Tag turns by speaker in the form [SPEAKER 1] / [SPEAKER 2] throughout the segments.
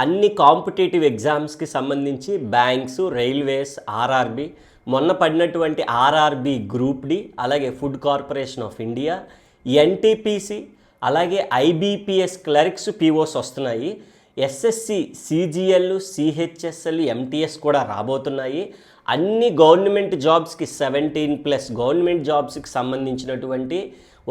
[SPEAKER 1] అన్ని కాంపిటేటివ్ ఎగ్జామ్స్కి సంబంధించి బ్యాంక్స్, రైల్వేస్, ఆర్ఆర్బి, మొన్న పడినటువంటి ఆర్ఆర్బి గ్రూప్ డి, అలాగే food corporation of India, NTPC, అలాగే ఐబీపీఎస్ క్లర్క్స్ పీఓస్ వస్తున్నాయి. ఎస్ఎస్సి, సిజిఎల్, సిహెచ్ఎస్ఎల్, ఎంటీఎస్ కూడా రాబోతున్నాయి. అన్ని గవర్నమెంట్ జాబ్స్కి 17+ గవర్నమెంట్ జాబ్స్కి సంబంధించినటువంటి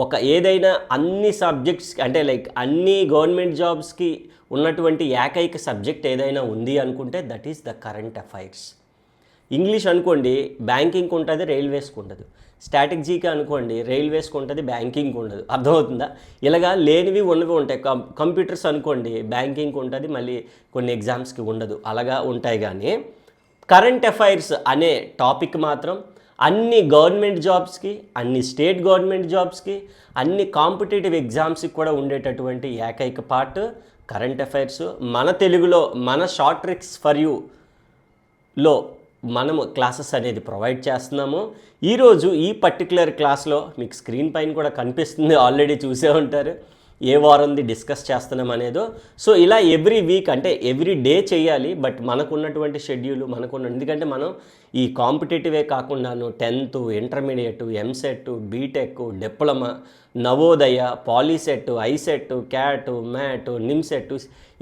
[SPEAKER 1] ఒక ఏదైనా అన్ని సబ్జెక్ట్స్ అంటే లైక్ అన్ని గవర్నమెంట్ జాబ్స్కి ఉన్నటువంటి ఏకైక సబ్జెక్ట్ ఏదైనా ఉంది అనుకుంటే that is the current affairs. English అనుకోండి బ్యాంకింగ్కి ఉంటుంది, రైల్వేస్కి ఉండదు. స్టాటిక్ జీకే అనుకోండి రైల్వేస్కి ఉంటుంది, బ్యాంకింగ్కి ఉండదు. అర్థమవుతుందా? ఇలాగా లేనివి ఉన్నవి ఉంటాయి. కంప్యూటర్స్ అనుకోండి బ్యాంకింగ్కి ఉంటుంది, మళ్ళీ కొన్ని ఎగ్జామ్స్కి ఉండదు. అలాగా ఉంటాయి. కానీ కరెంట్ అఫైర్స్ అనే టాపిక్ మాత్రం అన్ని గవర్నమెంట్ జాబ్స్కి, అన్ని స్టేట్ గవర్నమెంట్ జాబ్స్కి, అన్ని కాంపిటేటివ్ ఎగ్జామ్స్కి కూడా ఉండేటటువంటి ఏకైక పార్ట్ కరెంట్ అఫైర్స్. మన తెలుగులో మన షార్ట్ ట్రిక్స్ ఫర్ యూలో మనము క్లాసెస్ అనేది ప్రొవైడ్ చేస్తున్నాము. ఈరోజు ఈ పర్టికులర్ క్లాస్లో మీకు స్క్రీన్ పైన కూడా కనిపిస్తుంది, ఆల్రెడీ చూసే ఉంటారు ఏ వారంది డిస్కస్ చేస్తున్నాం అనేదో. సో ఇలా ఎవ్రీ వీక్ అంటే ఎవ్రీ డే చేయాలి. బట్ మనకున్నటువంటి షెడ్యూల్ ఎందుకంటే మనం ఈ కాంపిటేటివే కాకుండాను 10th, intermediate, EAMCET, BTech, diploma, Navodaya, POLYCET, ICET, CAT, MAT, NIMCET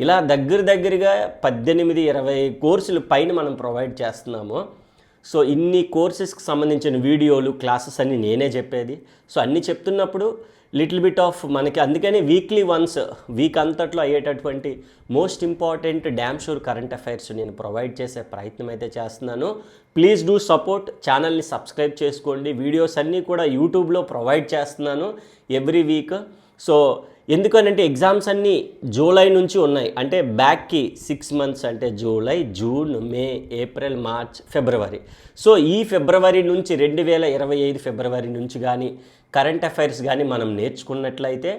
[SPEAKER 1] ఇలా దగ్గరగా 18-20 కోర్సులు పైన మనం ప్రొవైడ్ చేస్తున్నాము. సో ఇన్ని కోర్సెస్కి సంబంధించిన వీడియోలు, క్లాసెస్ అన్నీ నేనే చెప్పేది. సో అన్నీ చెప్తున్నప్పుడు లిటిల్ బిట్ ఆఫ్ మనకి అందుకని వీక్లీ వన్స్ వీక్ అంతట్లో అయ్యేటటువంటి most important damn sure current affairs నేను ప్రొవైడ్ చేసే ప్రయత్నం అయితే చేస్తున్నాను. ప్లీజ్ డూ సపోర్ట్, ఛానల్ని సబ్స్క్రైబ్ చేసుకోండి. వీడియోస్ అన్నీ కూడా యూట్యూబ్లో ప్రొవైడ్ చేస్తున్నాను ఎవ్రీ వీక్. సో ఎందుకనంటే ఎగ్జామ్స్ అన్నీ జూలై నుంచి ఉన్నాయి. అంటే బ్యాక్కి 6 months అంటే జూలై, జూన్, మే, ఏప్రిల్, మార్చ్, ఫిబ్రవరి. సో ఈ ఫిబ్రవరి నుంచి 2025 ఫిబ్రవరి నుంచి కానీ కరెంట్ అఫైర్స్ కానీ మనం నేర్చుకున్నట్లయితే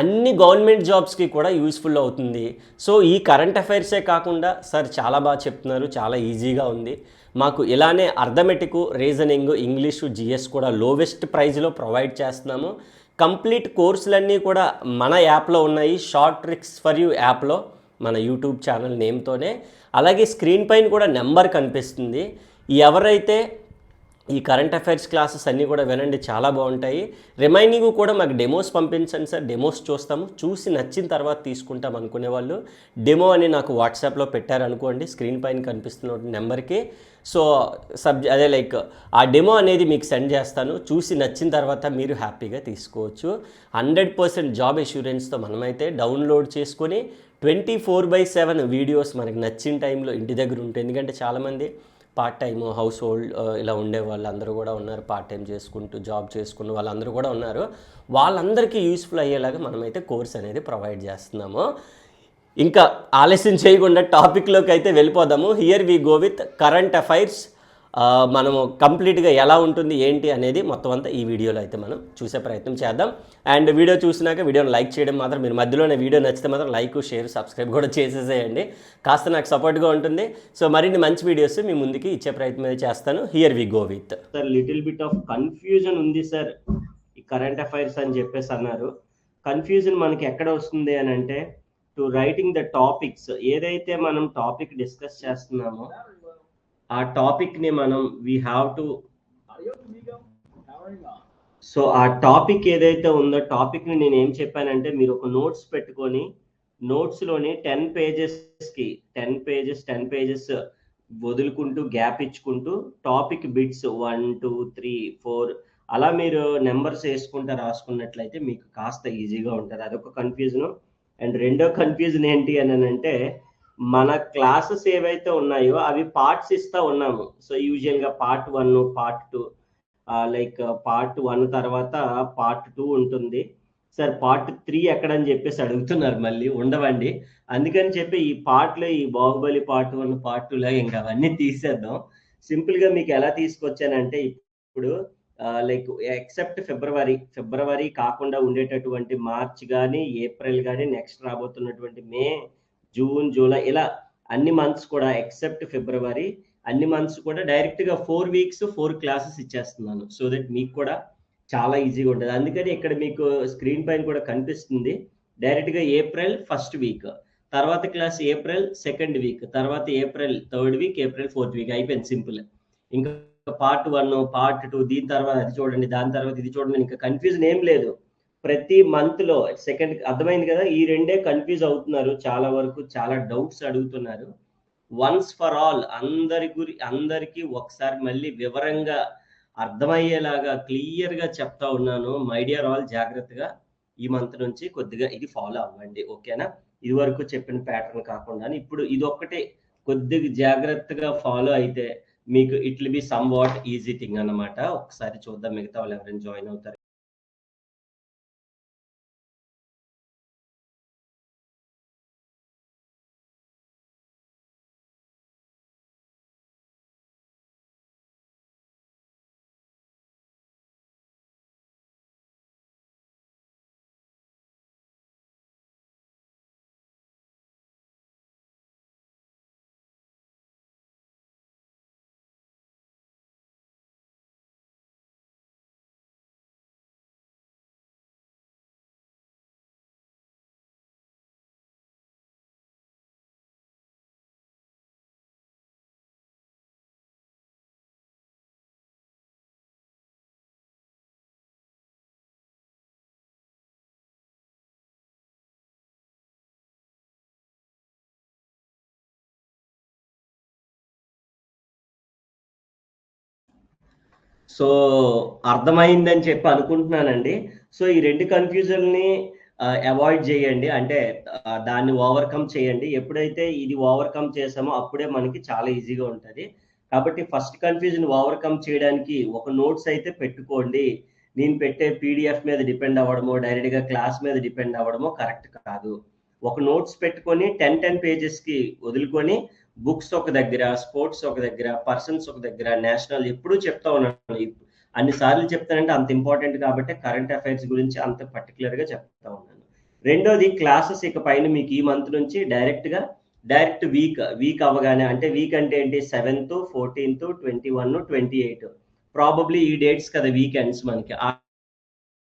[SPEAKER 1] అన్ని గవర్నమెంట్ జాబ్స్కి కూడా యూస్ఫుల్ అవుతుంది. సో ఈ కరెంట్ అఫైర్సే కాకుండా సార్ చాలా బాగా చెప్తున్నారు, చాలా ఈజీగా ఉంది, మాకు ఇలానే అర్థమెటిక్, రీజనింగ్, ఇంగ్లీషు, జిఎస్ కూడా లోవెస్ట్ ప్రైజ్లో ప్రొవైడ్ చేస్తున్నాము. కంప్లీట్ కోర్సులన్నీ కూడా మన యాప్లో ఉన్నాయి, షార్ట్ ట్రిక్స్ ఫర్ యూ యాప్లో, మన యూట్యూబ్ ఛానల్ నేమ్తోనే. అలాగే స్క్రీన్ పైన కూడా నెంబర్ కనిపిస్తుంది. ఎవరైతే ఈ కరెంట్ అఫైర్స్ క్లాసెస్ అన్నీ కూడా వినండి, చాలా బాగుంటాయి. రిమైనింగ్ కూడా మాకు డెమోస్ పంపించండి సార్, డెమోస్ చూస్తాము, చూసి నచ్చిన తర్వాత తీసుకుంటాం అనుకునే వాళ్ళు డెమో అని నాకు వాట్సాప్లో పెట్టారనుకోండి స్క్రీన్ పైన కనిపిస్తున్న నెంబర్కి. సో అదే లైక్ ఆ డెమో అనేది మీకు సెండ్ చేస్తాను, చూసి నచ్చిన తర్వాత మీరు హ్యాపీగా తీసుకోవచ్చు. 100% జాబ్ అష్యూరెన్స్తో మనమైతే డౌన్లోడ్ చేసుకొని 24/7 వీడియోస్ మనకి నచ్చిన టైంలో ఇంటి దగ్గర ఉంటుంది. ఎందుకంటే చాలామంది పార్ట్ టైము, హౌస్ హోల్డ్ ఇలా ఉండే వాళ్ళందరూ కూడా ఉన్నారు, పార్ట్ టైం చేసుకుంటూ జాబ్ చేసుకున్న వాళ్ళందరూ కూడా ఉన్నారు. వాళ్ళందరికీ యూస్ఫుల్ అయ్యేలాగా మనమైతే కోర్స్ అనేది ప్రొవైడ్ చేస్తున్నాము. ఇంకా ఆలస్యం చేయకుండా టాపిక్లోకి అయితే వెళ్ళిపోదాము. Here we go with current affairs. మనము కంప్లీట్గా ఎలా ఉంటుంది ఏంటి అనేది మొత్తం అంతా ఈ వీడియోలో అయితే మనం చూసే ప్రయత్నం చేద్దాం. అండ్ వీడియో చూసినాక వీడియోని లైక్ చేయడం మాత్రం మీరు మధ్యలోనే వీడియో నచ్చితే మాత్రం లైక్, షేర్, సబ్స్క్రైబ్ కూడా చేసేసేయండి, కాస్త నాకు సపోర్ట్గా ఉంటుంది. సో మరిన్ని మంచి వీడియోస్ మీ ముందుకి ఇచ్చే ప్రయత్నం అయితే చేస్తాను. Here we go with. Sir little bit of confusion ఉంది సార్ ఈ కరెంట్ అఫైర్స్ అని చెప్పేసి అన్నారు. కన్ఫ్యూజన్ మనకి ఎక్కడ వస్తుంది అని అంటే టు రైటింగ్ ద టాపిక్స్. ఏదైతే మనం టాపిక్ డిస్కస్ చేస్తున్నామో ఆ టాపిక్ని మనం వీ హ్యావ్ టు సో ఆ టాపిక్ ఏదైతే ఉందో టాపిక్ని నేను ఏం చెప్పానంటే మీరు ఒక నోట్స్ పెట్టుకొని నోట్స్లోని 10 pagesకి 10 pages వదులుకుంటూ గ్యాప్ ఇచ్చుకుంటూ టాపిక్ బిట్స్ 1, 2, 3, 4 అలా మీరు నెంబర్స్ వేసుకుంటూ రాసుకున్నట్లయితే మీకు కాస్త ఈజీగా ఉంటుంది. అదొక కన్ఫ్యూజను. అండ్ రెండో కన్ఫ్యూజన్ ఏంటి అని అంటే మన క్లాసెస్ ఏవైతే ఉన్నాయో అవి పార్ట్స్ ఇస్తా ఉన్నాము. సో యూజువల్గా పార్ట్ 1, పార్ట్ 2, లైక్ పార్ట్ 1 తర్వాత పార్ట్ 2 ఉంటుంది. సార్ పార్ట్ 3 ఎక్కడని చెప్పేసి అడుగుతున్నారు, మళ్ళీ ఉండవండి. అందుకని చెప్పి ఈ పార్ట్లో ఈ బాహుబలి పార్ట్ 1, పార్ట్ 2 లాగా ఇంకా అవన్నీ తీసేద్దాం. సింపుల్గా మీకు ఎలా తీసుకొచ్చానంటే ఇప్పుడు లైక్ ఎక్సెప్ట్ ఫిబ్రవరి కాకుండా ఉండేటటువంటి మార్చ్ కానీ, ఏప్రిల్ కానీ, నెక్స్ట్ రాబోతున్నటువంటి మే, జూన్, జూలై ఇలా అన్ని మంత్స్ కూడా ఎక్సెప్ట్ ఫిబ్రవరి అన్ని మంత్స్ కూడా డైరెక్ట్గా 4 weeks 4 classes ఇచ్చేస్తున్నాను. సో దట్ మీకు కూడా చాలా ఈజీగా ఉంటుంది. అందుకని ఇక్కడ మీకు స్క్రీన్ పైన కూడా కనిపిస్తుంది డైరెక్ట్గా ఏప్రిల్ 1st week, తర్వాత క్లాస్ ఏప్రిల్ సెకండ్ వీక్, తర్వాత April third week, April fourth week అయిపోయింది సింపుల్. ఇంకా పార్ట్ 1, పార్ట్ 2, దీని తర్వాత అది చూడండి, దాని తర్వాత ఇది చూడండి, ఇంకా కన్ఫ్యూజన్ ఏం లేదు. ప్రతి మంత్లో సెకండ్, అర్థమైంది కదా, ఈ రెండే కన్ఫ్యూజ్ అవుతున్నారు చాలా వరకు, చాలా డౌట్స్ అడుగుతున్నారు. వన్స్ ఫర్ ఆల్ అందరికీ ఒకసారి మళ్ళీ వివరంగా అర్థమయ్యేలాగా క్లియర్గా చెప్తా ఉన్నాను. మై డియర్ ఆల్, జాగ్రత్తగా ఈ మంత్ నుంచి కొద్దిగా ఇది ఫాలో అవ్వండి, ఓకేనా? ఇది వరకు చెప్పిన ప్యాటర్న్ కాకుండా ఇప్పుడు ఇదొక్కటే కొద్దిగా జాగ్రత్తగా ఫాలో అయితే మీకు it will be some what easy thing అన్నమాట. ఒకసారి చూద్దాం మిగతా వాళ్ళు ఎవరైనా జాయిన్ అవుతారు. సో అర్థమైందని చెప్పి అనుకుంటున్నానండి. సో ఈ 2 కన్‌ఫ్యూజన్‌ని అవాయిడ్ జేయండి. అంటే దాన్ని ఓవర్‌కమ్ చేయండి. ఎప్పుడైతే ఇది ఓవర్‌కమ్ చేసామో అప్పుడే మనకి చాలా ఈజీగా ఉంటది. కాబట్టి ఫస్ట్ కన్‌ఫ్యూజన్ ఓవర్‌కమ్ చేయడానికి ఒక నోట్స్ అయితే పెట్టుకోండి. నేను పెట్టే పీడీఎఫ్ మీద డిపెండ్ అవ్వడమో, డైరెక్ట్‌గా క్లాస్ మీద డిపెండ్ అవ్వడమో కరెక్ట్ కాదు. ఒక నోట్స్ పెట్టుకొని 10 పేజెస్‌కి వదులుకొని బుక్స్ ఒక దగ్గర, స్పోర్ట్స్ ఒక దగ్గర, పర్సన్స్ ఒక దగ్గర, నేషనల్ ఎప్పుడూ చెప్తా ఉన్నాను. అన్ని సార్లు చెప్తానంటే అంత ఇంపార్టెంట్ కాబట్టి కరెంట్ అఫైర్స్ గురించి అంత పర్టిక్యులర్‌గా చెప్తా ఉన్నాను. రెండోది క్లాసెస్ ఇక పైన మీకు ఈ మంత్ నుంచి డైరెక్ట్ వీక్ అవ్వగానే, అంటే వీక్ అంటే ఏంటి, 7థ్, 14థ్, 21, 28 ప్రాబబ్లీ ఈ డేట్స్ కదా వీకెండ్స్ మనకి.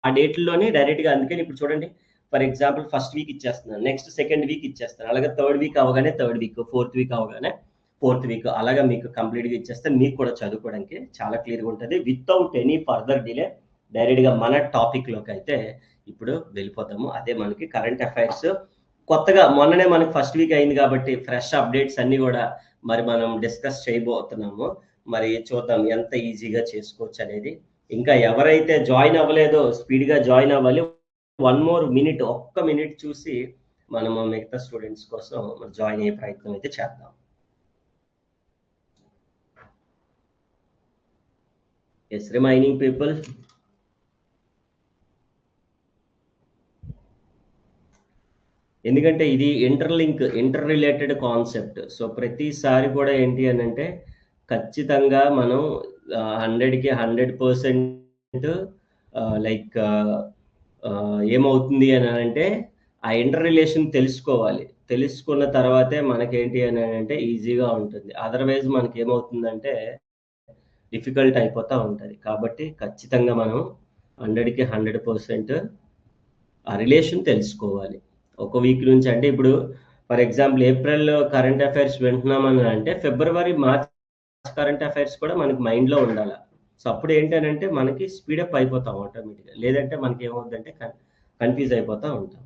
[SPEAKER 1] ఆ డేట్‌ల్లోనే డైరెక్ట్‌గా, అందుకని ఇప్పుడు చూడండి, ఫర్ ఎగ్జాంపుల్ ఫస్ట్ వీక్ ఇచ్చేస్తున్నాను. నెక్స్ట్ సెకండ్ వీక్ ఇచ్చేస్తాను. అలాగే థర్డ్ వీక్ అవ్వగానే థర్డ్ వీక్, ఫోర్త్ వీక్ అవ్వగానే ఫోర్త్ వీక్, అలాగా మీకు కంప్లీట్‌గా ఇచ్చేస్తే మీకు కూడా చదువుకోవడానికి చాలా క్లియర్‌గా ఉంటది. వితౌట్ ఎనీ ఫర్దర్ డిలే డైరెక్ట్‌గా మన టాపిక్‌లోకైతే ఇప్పుడు వెళ్ళిపోతాము. అదే మనకి కరెంట్ అఫైర్స్. కొత్తగా మొన్ననే మనకి ఫస్ట్ వీక్ అయింది కాబట్టి ఫ్రెష్ అప్డేట్స్ అన్నీ గూడా మరి మనం డిస్కస్ చేయబోతున్నాము. మరి చూద్దాం ఎంత ఈజీగా చేసుకోవచ్చనేది. ఇంకా ఎవరైతే జాయిన్ అవ్వలేదో స్పీడ్‌గా జాయిన్ అవ్వాలి. వన్ మోర్ మినిట్, ఒక్క మినిట్ చూసి మనము మిగతా స్టూడెంట్స్ కోసం జాయిన్ అయ్యే ప్రయత్నం అయితే చేద్దాం. Yes, remaining people. ఎందుకంటే ఇది ఇంటర్ రిలేటెడ్ కాన్సెప్ట్. సో ప్రతిసారి కూడా ఏంటి అనంటే ఖచ్చితంగా మనం 100కి 100% లైక్ ఏమవుతుంది అని అంటే ఆ ఇంటర్ రిలేషన్ తెలుసుకోవాలి. తెలుసుకున్న తర్వాతే మనకేంటి అని అంటే ఈజీగా ఉంటుంది. అదర్‌వైజ్ మనకేమవుతుందంటే డిఫికల్ట్ అయిపోతా ఉంటది. కాబట్టి ఖచ్చితంగా మనం 100కి 100% ఆ రిలేషన్ తెలుసుకోవాలి. ఒక వీక్ నుంచి, అంటే ఇప్పుడు ఫర్ ఎగ్జాంపుల్ ఏప్రిల్‌లో కరెంట్ అఫైర్స్ వింటున్నామని అంటే ఫిబ్రవరి, మార్చ్ కరెంట్ అఫైర్స్ కూడా మనకి మైండ్‌లో ఉండాల. సో అప్పుడేంటనంటే మనకి స్పీడప్ అయిపోతాం ఆటోమేటిక్‌గా. లేదంటే మనకేమవుద్దంటే కన్‌ఫ్యూజ్ అయిపోతా ఉంటాం.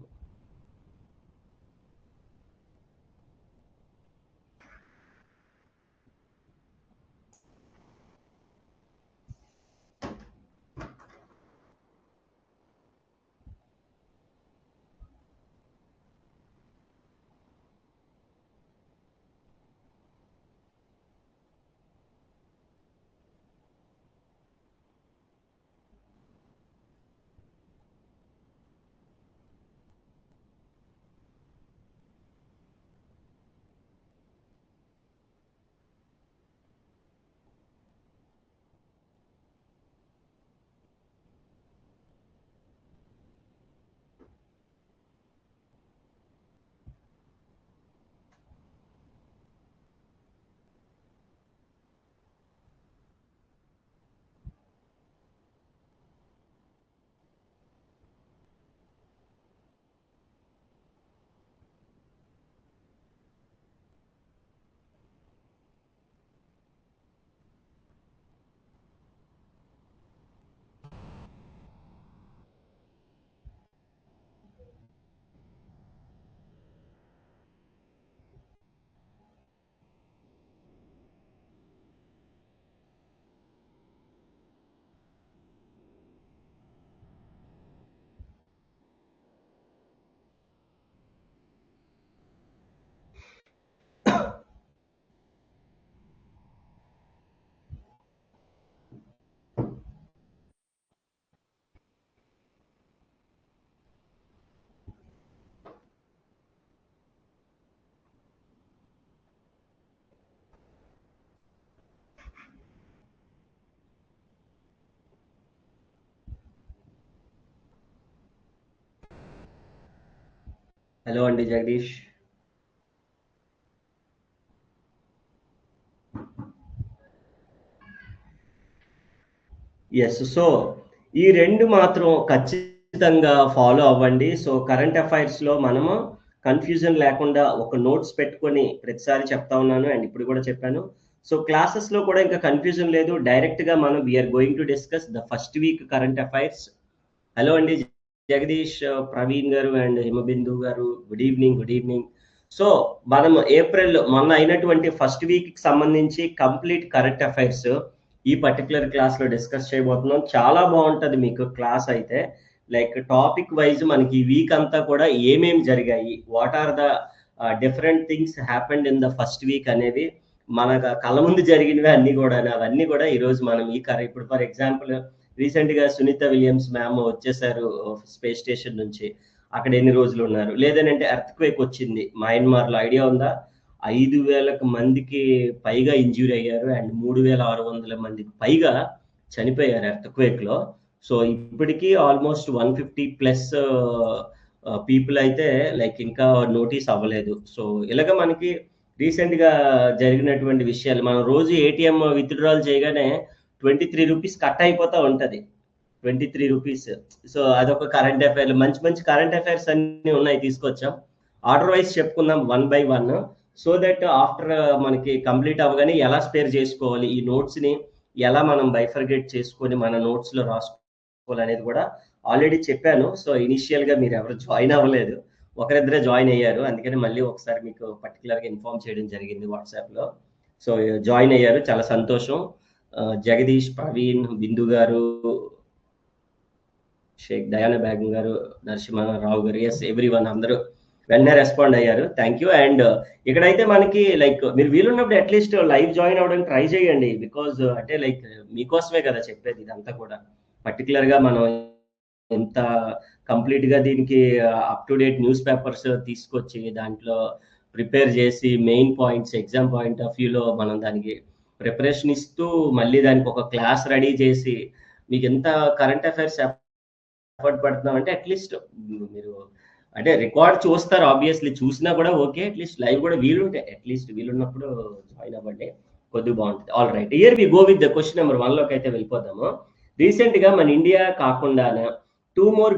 [SPEAKER 1] హలో అండి జగదీష్. ఎస్. సో ఈ రెండు మాత్రం ఖచ్చితంగా ఫాలో అవ్వండి. సో కరెంట్ అఫైర్స్లో మనము కన్ఫ్యూజన్ లేకుండా ఒక నోట్స్ పెట్టుకొని ప్రతిసారి చెప్తా ఉన్నాను అండ్ ఇప్పుడు కూడా చెప్పాను. సో క్లాసెస్లో కూడా ఇంకా కన్ఫ్యూజన్ లేదు. డైరెక్ట్గా మనం we are going to discuss the first week current affairs. Hello అండి జగదీష్, ప్రవీణ్ గారు అండ్ హిమబిందు గారు, good evening. Good evening. So మనం ఏప్రిల్ మొన్న అయినటువంటి ఫస్ట్ వీక్ కి సంబంధించి కంప్లీట్ కరెంట్ అఫైర్స్ ఈ పర్టికులర్ క్లాస్ లో డిస్కస్ చేయబోతున్నాం. చాలా బాగుంటది మీకు క్లాస్ అయితే. లైక్ టాపిక్ వైజ్ మనకి ఈ వీక్ అంతా కూడా ఏమేమి జరిగాయి, what are the different things happened in the first week అనేవి మన కళ్ళ ముందు జరిగినవి అన్ని కూడా, అవన్నీ కూడా ఈరోజు మనం ఇప్పుడు ఫర్ ఎగ్జాంపుల్ రీసెంట్ గా సునీత విలియమ్స్ మ్యామ్ వచ్చేసారు స్పేస్ స్టేషన్ నుంచి. అక్కడ ఎన్ని రోజులు ఉన్నారు. లేదనంటే ఎర్త్ క్వేక్ వచ్చింది మయన్మార్ లో, ఐడియా ఉందా? 5,000 మందికి పైగా ఇంజ్యూరీ అయ్యారు అండ్ 3,600 మందికి పైగా చనిపోయారు ఎర్త్ క్వేక్ లో. సో ఇప్పటికీ ఆల్మోస్ట్ 150+ పీపుల్ అయితే లైక్ ఇంకా నోటీస్ అవ్వలేదు. సో ఇలాగ మనకి రీసెంట్ గా జరిగినటువంటి విషయాలు, మనం రోజు ఏటీఎం విత్డ్రాల్ చేయగానే 23 రూపీస్ కట్ అయిపోతా ఉంటది. 23 రూపీస్. సో అదొక కరెంట్ అఫైర్. మంచి మంచి కరెంట్ అఫైర్స్ అన్ని ఉన్నాయి, తీసుకొచ్చాం. ఆర్డర్ వైజ్ చెప్పుకుందాం 1 by 1. సో దట్ ఆఫ్టర్ మనకి కంప్లీట్ అవ్వగానే ఎలా స్పేర్ చేసుకోవాలి, ఈ నోట్స్ ని ఎలా మనం బైఫర్గేట్ చేసుకొని మన నోట్స్ లో రాసుకోవాలి అనేది కూడా ఆల్రెడీ చెప్పాను. సో ఇనిషియల్ గా మీరు ఎవరు జాయిన్ అవ్వలేదు, ఒకరిద్దరే జాయిన్ అయ్యారు. అందుకని మళ్ళీ ఒకసారి మీకు పర్టికులర్ గా ఇన్ఫార్మ్ చేయడం జరిగింది వాట్సాప్ లో. సో జాయిన్ అయ్యారు, చాలా సంతోషం. జగదీష్, ప్రవీణ్, బిందు గారు, షేక్ దయానా బేగం గారు, నరసింహారావు గారు, ఎస్ ఎవ్రీ వన్, అందరూ వెంటనే రెస్పాండ్ అయ్యారు. Thank you. అండ్ ఇక్కడైతే మనకి లైక్ మీరు వీలున్నప్పుడు అట్లీస్ట్ లైవ్ జాయిన్ అవ్వడానికి ట్రై చేయండి. బికాజ్ అంటే లైక్ మీకోసమే కదా చెప్పేది ఇదంతా కూడా. పర్టికులర్ గా మనం ఎంత కంప్లీట్ గా దీనికి up to date news papers తీసుకొచ్చి దాంట్లో ప్రిపేర్ చేసి main points exam point of వ్యూలో మనం దానికి ప్రిపరేషన్ ఇస్తూ మళ్ళీ దానికి ఒక క్లాస్ రెడీ చేసి మీకు ఎంత కరెంట్ అఫైర్స్ ఎఫర్ట్ పడుతున్నాం అంటే అట్లీస్ట్ మీరు అంటే రికార్డ్ చూస్తారు, ఆబ్వియస్లీ చూసినా కూడా ఓకే, అట్లీస్ట్ లైవ్ కూడా వీలుంటే అట్లీస్ట్ వీలున్నప్పుడు జాయిన్ అవ్వండి, కొద్దిగా బాగుంటుంది. All right, here we go with the question number 1 లోకి అయితే వెళ్ళిపోతాము. రీసెంట్ గా మన ఇండియా కాకుండా 2 more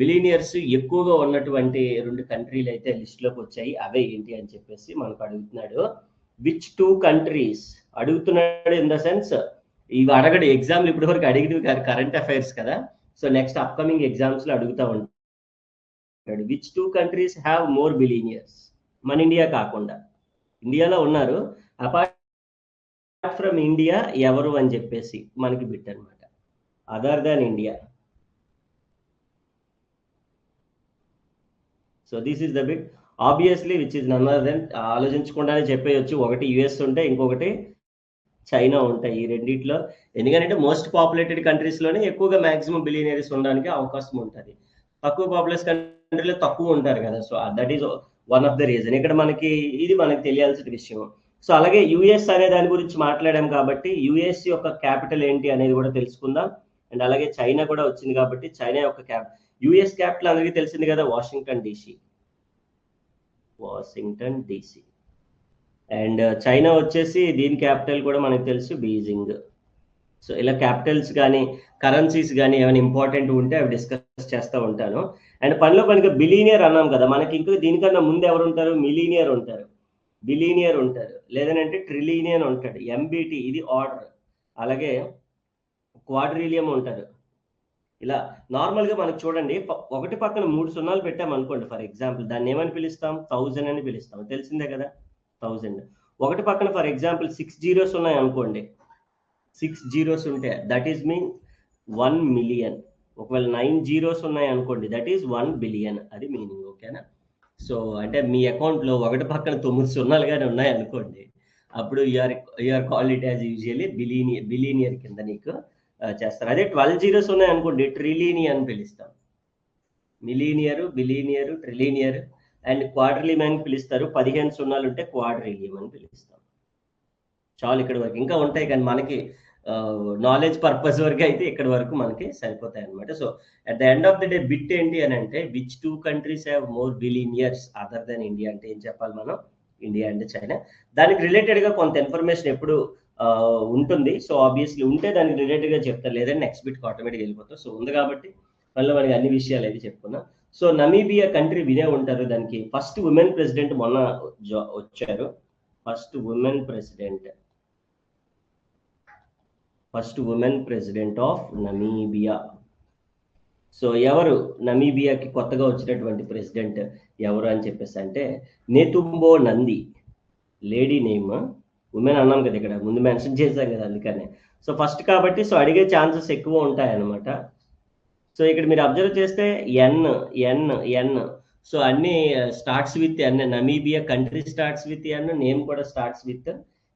[SPEAKER 1] బిలియనియర్స్ ఎక్కువగా ఉన్నటువంటి 2 కంట్రీలు అయితే లిస్ట్ లోకి వచ్చాయి. అవే ఏంటి అని చెప్పేసి మనకు అడుగుతున్నాడు. విచ్ 2 కంట్రీస్ అడుగుతున్నాడు ఇన్ ద సెన్స్ ఇవి అడగడు ఎగ్జామ్లు, ఇప్పటి వరకు అడిగినవి కాదు, కరెంట్ అఫైర్స్ కదా. సో నెక్స్ట్ అప్కమింగ్ ఎగ్జామ్స్ లో అడుగుతా ఉంటాడు. Which 2 countries have more billionaires? మన ఇండియా కాకుండా, ఇండియాలో ఉన్నారు, అపార్ట్ ఫ్రమ్ ఇండియా ఎవరు అని చెప్పేసి మనకి బిట్ అనమాట. Other than India. So this is the bit obviously which is none other than, ఆలోచించకుండానే చెప్పేయచ్చు. ఒకటి యుఎస్ ఉంటే ఇంకొకటి చైనా ఉంటాయి. ఈ రెండిట్లో ఎందుకంటే మోస్ట్ పాపులేటెడ్ కంట్రీస్ లోనే ఎక్కువగా మాక్సిమం బిలియనరీస్ ఉండడానికి అవకాశం ఉంటుంది. తక్కువ పాపులేస్ కంట్రీలో తక్కువ ఉంటారు కదా. So that is one of the reason. ఇక్కడ మనకి ఇది మనకి తెలియాల్సిన విషయం. సో అలాగే యుఎస్ అనే దాని గురించి మాట్లాడాం కాబట్టి యుఎస్ యొక్క క్యాపిటల్ ఏంటి అనేది కూడా తెలుసుకుందాం. అండ్ అలాగే చైనా కూడా వచ్చింది కాబట్టి చైనా యొక్క యుఎస్ క్యాపిటల్ అందరికీ తెలిసింది కదా, వాషింగ్టన్ డిసి. అండ్ చైనా వచ్చేసి దీని క్యాపిటల్ కూడా మనకు తెలుసు, బీజింగ్. సో ఇలా క్యాపిటల్స్ కానీ కరెన్సీస్ కానీ ఏమైనా ఇంపార్టెంట్ ఉంటే అవి డిస్కస్ చేస్తూ ఉంటాను. అండ్ పనిగా బిలీనియర్ అన్నాం కదా, మనకి ఇంకా దీనికన్నా ముందు ఎవరు ఉంటారు? బిలీనియర్ ఉంటారు, లేదనంటే ట్రిలీనియన్ ఉంటాడు, ఎంబిటి ఇది ఆర్డర్. అలాగే క్వాడ్రిలియం ఉంటారు. ఇలా నార్మల్గా మనకు చూడండి, ఒకటి పక్కన 3 సున్నాలు పెట్టామనుకోండి ఫర్ ఎగ్జాంపుల్, దాన్ని ఏమని పిలుస్తాం? 1000 అని పిలుస్తాం, తెలిసిందే కదా 1000. ఒకటి పక్కన ఫర్ ఎగ్జాంపుల్ 6 zeros ఉన్నాయి అనుకోండి, 6 zeros ఉంటే దట్ ఈస్ మీన్ 1 million. ఒకవేళ 9 zeros ఉన్నాయి అనుకోండి, దట్ ఈస్ 1 billion. అది మీనింగ్, ఓకేనా? సో అంటే మీ అకౌంట్లో ఒకటి పక్కన 9 సున్నాలు కానీ ఉన్నాయి అనుకోండి, అప్పుడు you are called it as usually billionaire కింద నీకు చేస్తారు. అదే 12 zeros ఉన్నాయి అనుకోండి, ట్రిలీనియర్ అని పిలుస్తాం. Millionaire, billionaire, trillionaire. And quadrillion అని పిలుస్తారు. 15 సున్నాలు ఉంటే క్వాడ్రిలియం అని పిలుస్తాం. చాలు ఇక్కడ వరకు. ఇంకా ఉంటాయి కానీ మనకి నాలెడ్జ్ పర్పస్ వరకు అయితే ఇక్కడ వరకు మనకి సరిపోతాయి అనమాట. So at the end of the day bit ఏంటి అని అంటే which 2 countries have more billionaires other than India అంటే ఏం చెప్పాలి మనం? India and China. దానికి రిలేటెడ్గా కొంత ఇన్ఫర్మేషన్ ఎప్పుడు ఉంటుంది. సో ఆబ్వియస్లీ ఉంటే దానికి రిలేటెడ్గా చెప్తారు, లేదంటే నెక్స్ట్ బిట్కి ఆటోమేటిక్గా వెళ్ళిపోతాం. సో ఉంది కాబట్టి మళ్ళీ మనకి అన్ని విషయాలు అయితే చెప్పుకున్నాం. సో నమీబియా కంట్రీ వినే ఉంటారు. దానికి ఫస్ట్ ఉమెన్ ప్రెసిడెంట్ మొన్న వచ్చారు. First women president of Namibia. So ఎవరు నమీబియాకి కొత్తగా వచ్చినటువంటి ప్రెసిడెంట్ ఎవరు అని చెప్పేసి అంటే Netumbo Nandi. Lady name, women అన్నాం కదా ఇక్కడ ముందు మెన్షన్ చేశాం కదా అందుకనే. సో ఫస్ట్ కాబట్టి సో అడిగే ఛాన్సెస్ ఎక్కువ ఉంటాయన్నమాట. సో ఇక్కడ మీరు అబ్జర్వ్ చేస్తే ఎన్ సో అన్ని starts with N. Namibia country starts with N, name కూడా స్టార్ట్స్ విత్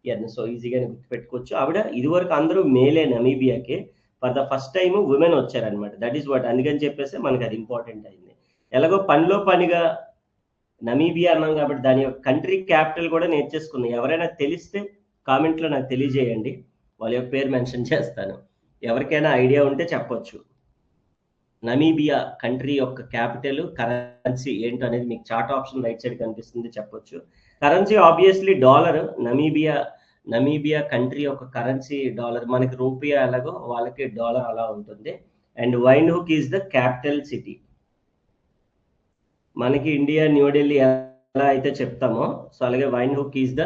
[SPEAKER 1] ఎన్. సో ఈజీగా గుర్తుపెట్టుకోవచ్చు. ఆవిడ ఇదివరకు అందరూ మేలే నమీబియాకి, for the first time women వచ్చారనమాట. దట్ ఈస్ వాట్, అందుకని చెప్పేసి మనకి అది ఇంపార్టెంట్ అయింది. ఎలాగో పనిలో పనిగా నమీబియా అన్నాం కాబట్టి దాని యొక్క కంట్రీ క్యాపిటల్ కూడా నేర్చేసుకుందాం. ఎవరైనా తెలిస్తే కామెంట్లో నాకు తెలియజేయండి, వాళ్ళ యొక్క పేరు మెన్షన్ చేస్తాను. ఎవరికైనా ఐడియా ఉంటే చెప్పొచ్చు. నమీబియా కంట్రీ యొక్క క్యాపిటల్, కరెన్సీ ఏంటో అనేది మీకు చార్ట్ ఆప్షన్ రైట్ సైడ్ కనిపిస్తుంది, చెప్పొచ్చు. Currency obviously dollar. Namibia country యొక్క కరెన్సీ డాలర్. మనకి రూపియా ఎలాగో వాళ్ళకి డాలర్ అలా ఉంటుంది. And Windhoek is the capital city. మనకి ఇండియా న్యూఢిల్లీ ఎలా అయితే చెప్తామో సో అలాగే Windhoek is the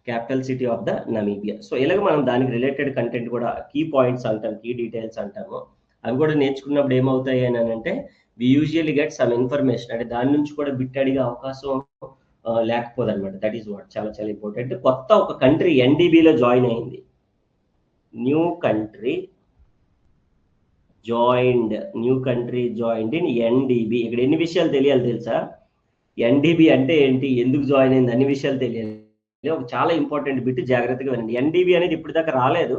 [SPEAKER 1] capital city of the Namibia. So ఇలాగ మనం దానికి రిలేటెడ్ కంటెంట్ కూడా కీ పాయింట్స్ అంటాం, కీ డీటెయిల్స్ అంటాము. అవి కూడా నేర్చుకున్నప్పుడు ఏమవుతాయి అని అంటే వి యూజువల్లీ గెట్ సమ్ ఇన్ఫర్మేషన్. అంటే దాని నుంచి కూడా బిట్ అడిగే అవకాశం లేకపోదు అనమాట. దట్ ఈస్ వాట్ చాలా చాలా ఇంపార్టెంట్. కొత్త ఒక కంట్రీ ఎన్డీబీలో జాయిన్ అయింది. New country joined in NDB. ఇక్కడ ఎన్ని విషయాలు తెలియాలి తెలుసా? ఎన్డీబీ అంటే ఏంటి, ఎందుకు జాయిన్ అయింది, అన్ని విషయాలు తెలియాలి. ఒక చాలా ఇంపార్టెంట్ బిట్, జాగ్రత్తగా వినండి. ఎన్డీబీ అనేది ఇప్పుడు దాకా రాలేదు.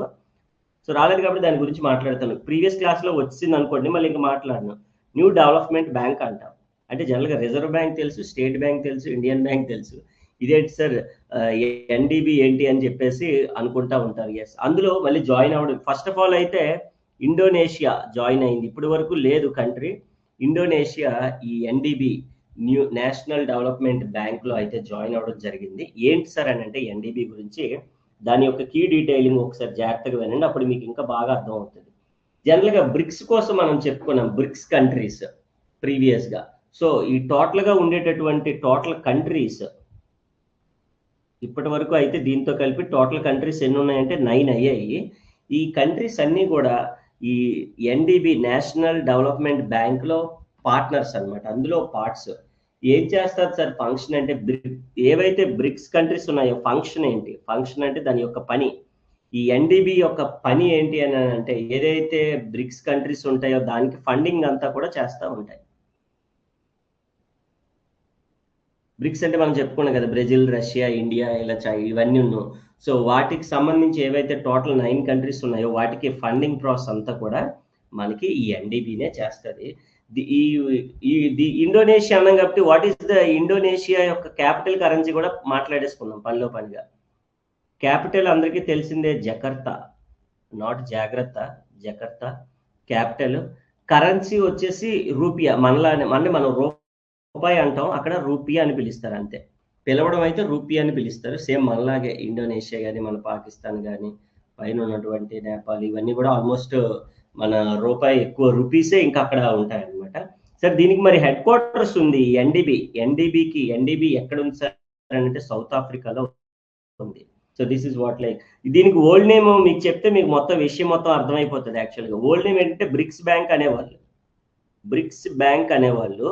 [SPEAKER 1] సో రాలేదు కాబట్టి దాని గురించి మాట్లాడతాను. ప్రీవియస్ క్లాస్లో వచ్చింది అనుకోండి, మళ్ళీ ఇంకా మాట్లాడను. న్యూ డెవలప్మెంట్ బ్యాంక్ అంటాం. అంటే జనరల్గా రిజర్వ్ బ్యాంక్ తెలుసు, స్టేట్ బ్యాంక్ తెలుసు, ఇండియన్ బ్యాంక్ తెలుసు. ఇదేంటి సార్ ఎన్డీబీ ఏంటి అని చెప్పేసి అనుకుంటా ఉంటారు. ఎస్, అందులో మళ్ళీ జాయిన్ అవ్వడం. ఫస్ట్ ఆఫ్ ఆల్ అయితే ఇండోనేషియా జాయిన్ అయింది. ఇప్పటి వరకు లేదు కంట్రీ. ఇండోనేషియా ఈ ఎన్డీబీ న్యూ నేషనల్ డెవలప్మెంట్ బ్యాంక్లో అయితే జాయిన్ అవ్వడం జరిగింది. ఏంటి సార్ అని అంటే ఎన్డీబీ గురించి దాని యొక్క కీ డీటెయిలింగ్ ఒకసారి జాగ్రత్తగా వినండి, అప్పుడు మీకు ఇంకా బాగా అర్థం అవుతుంది. జనరల్గా బ్రిక్స్ కోసం మనం చెప్పుకున్నాం, బ్రిక్స్ కంట్రీస్ ప్రీవియస్గా. సో ఈ టోటల్గా ఉండేటటువంటి టోటల్ కంట్రీస్ ఇప్పటి వరకు అయితే దీంతో కలిపి టోటల్ కంట్రీస్ ఎన్ని ఉన్నాయంటే 9 అయ్యాయి. ఈ కంట్రీస్ అన్నీ కూడా ఈ ఎన్డీబీ నేషనల్ డెవలప్మెంట్ బ్యాంక్లో పార్ట్నర్స్ అనమాట. అందులో పార్ట్స్ ఏం చేస్తారు సార్ ఫంక్షన్ అంటే, ఏవైతే బ్రిక్స్ కంట్రీస్ ఉన్నాయో ఫంక్షన్ ఏంటి? ఫంక్షన్ అంటే దాని యొక్క పని. ఈ ఎన్డీబీ యొక్క పని ఏంటి అని అంటే ఏదైతే బ్రిక్స్ కంట్రీస్ ఉంటాయో దానికి ఫండింగ్ అంతా కూడా చేస్తూ ఉంటాయి. బ్రిక్స్ అంటే మనం చెప్పుకున్నాం కదా, బ్రెజిల్, రష్యా, ఇండియా, ఇలా ఇవన్నీ ఉన్నాం. సో వాటికి సంబంధించి ఏవైతే టోటల్ 9 కంట్రీస్ ఉన్నాయో వాటికి ఫండింగ్ ప్రాసెస్ అంతా కూడా మనకి ఈ ఎన్డీబీనే చేస్తుంది. ఈ ఇండోనేషియా అన్నాం కాబట్టి వాట్ ఈస్ ద ఇండోనేషియా యొక్క క్యాపిటల్ కరెన్సీ కూడా మాట్లాడేసుకున్నాం పనిలో పనిగా. క్యాపిటల్ అందరికీ తెలిసిందే జకర్తా, నాట్ జాగ్రత్త, జకర్తా క్యాపిటల్. కరెన్సీ వచ్చేసి రూపియా. మనలానే అంటే మనం రూపాయి అంటాం, అక్కడ రూపియా అని పిలుస్తారు అంతే. పిలవడం అయితే రూపియా అని పిలుస్తారు. సేమ్ మనలాగే ఇండోనేషియా కానీ మన పాకిస్తాన్ కానీ పైన ఉన్నటువంటి నేపాల్ ఇవన్నీ కూడా ఆల్మోస్ట్ మన రూపాయి ఎక్కువ రూపీసే ఇంకా అక్కడ ఉంటాయన్నమాట. సార్ దీనికి మరి హెడ్ క్వార్టర్స్ ఉంది ఎన్డీబీ. ఎన్డీబీ ఎక్కడ ఉంది సార్ అంటే సౌత్ ఆఫ్రికాలో ఉంది. So this is what like. దీనికి ఓల్డ్ నేమ్ మీకు చెప్తే మీకు మొత్తం విషయం మొత్తం అర్థమైపోతుంది. యాక్చువల్గా ఓల్డ్ నేమ్ ఏంటంటే బ్రిక్స్ బ్యాంక్ అనేవాళ్ళు.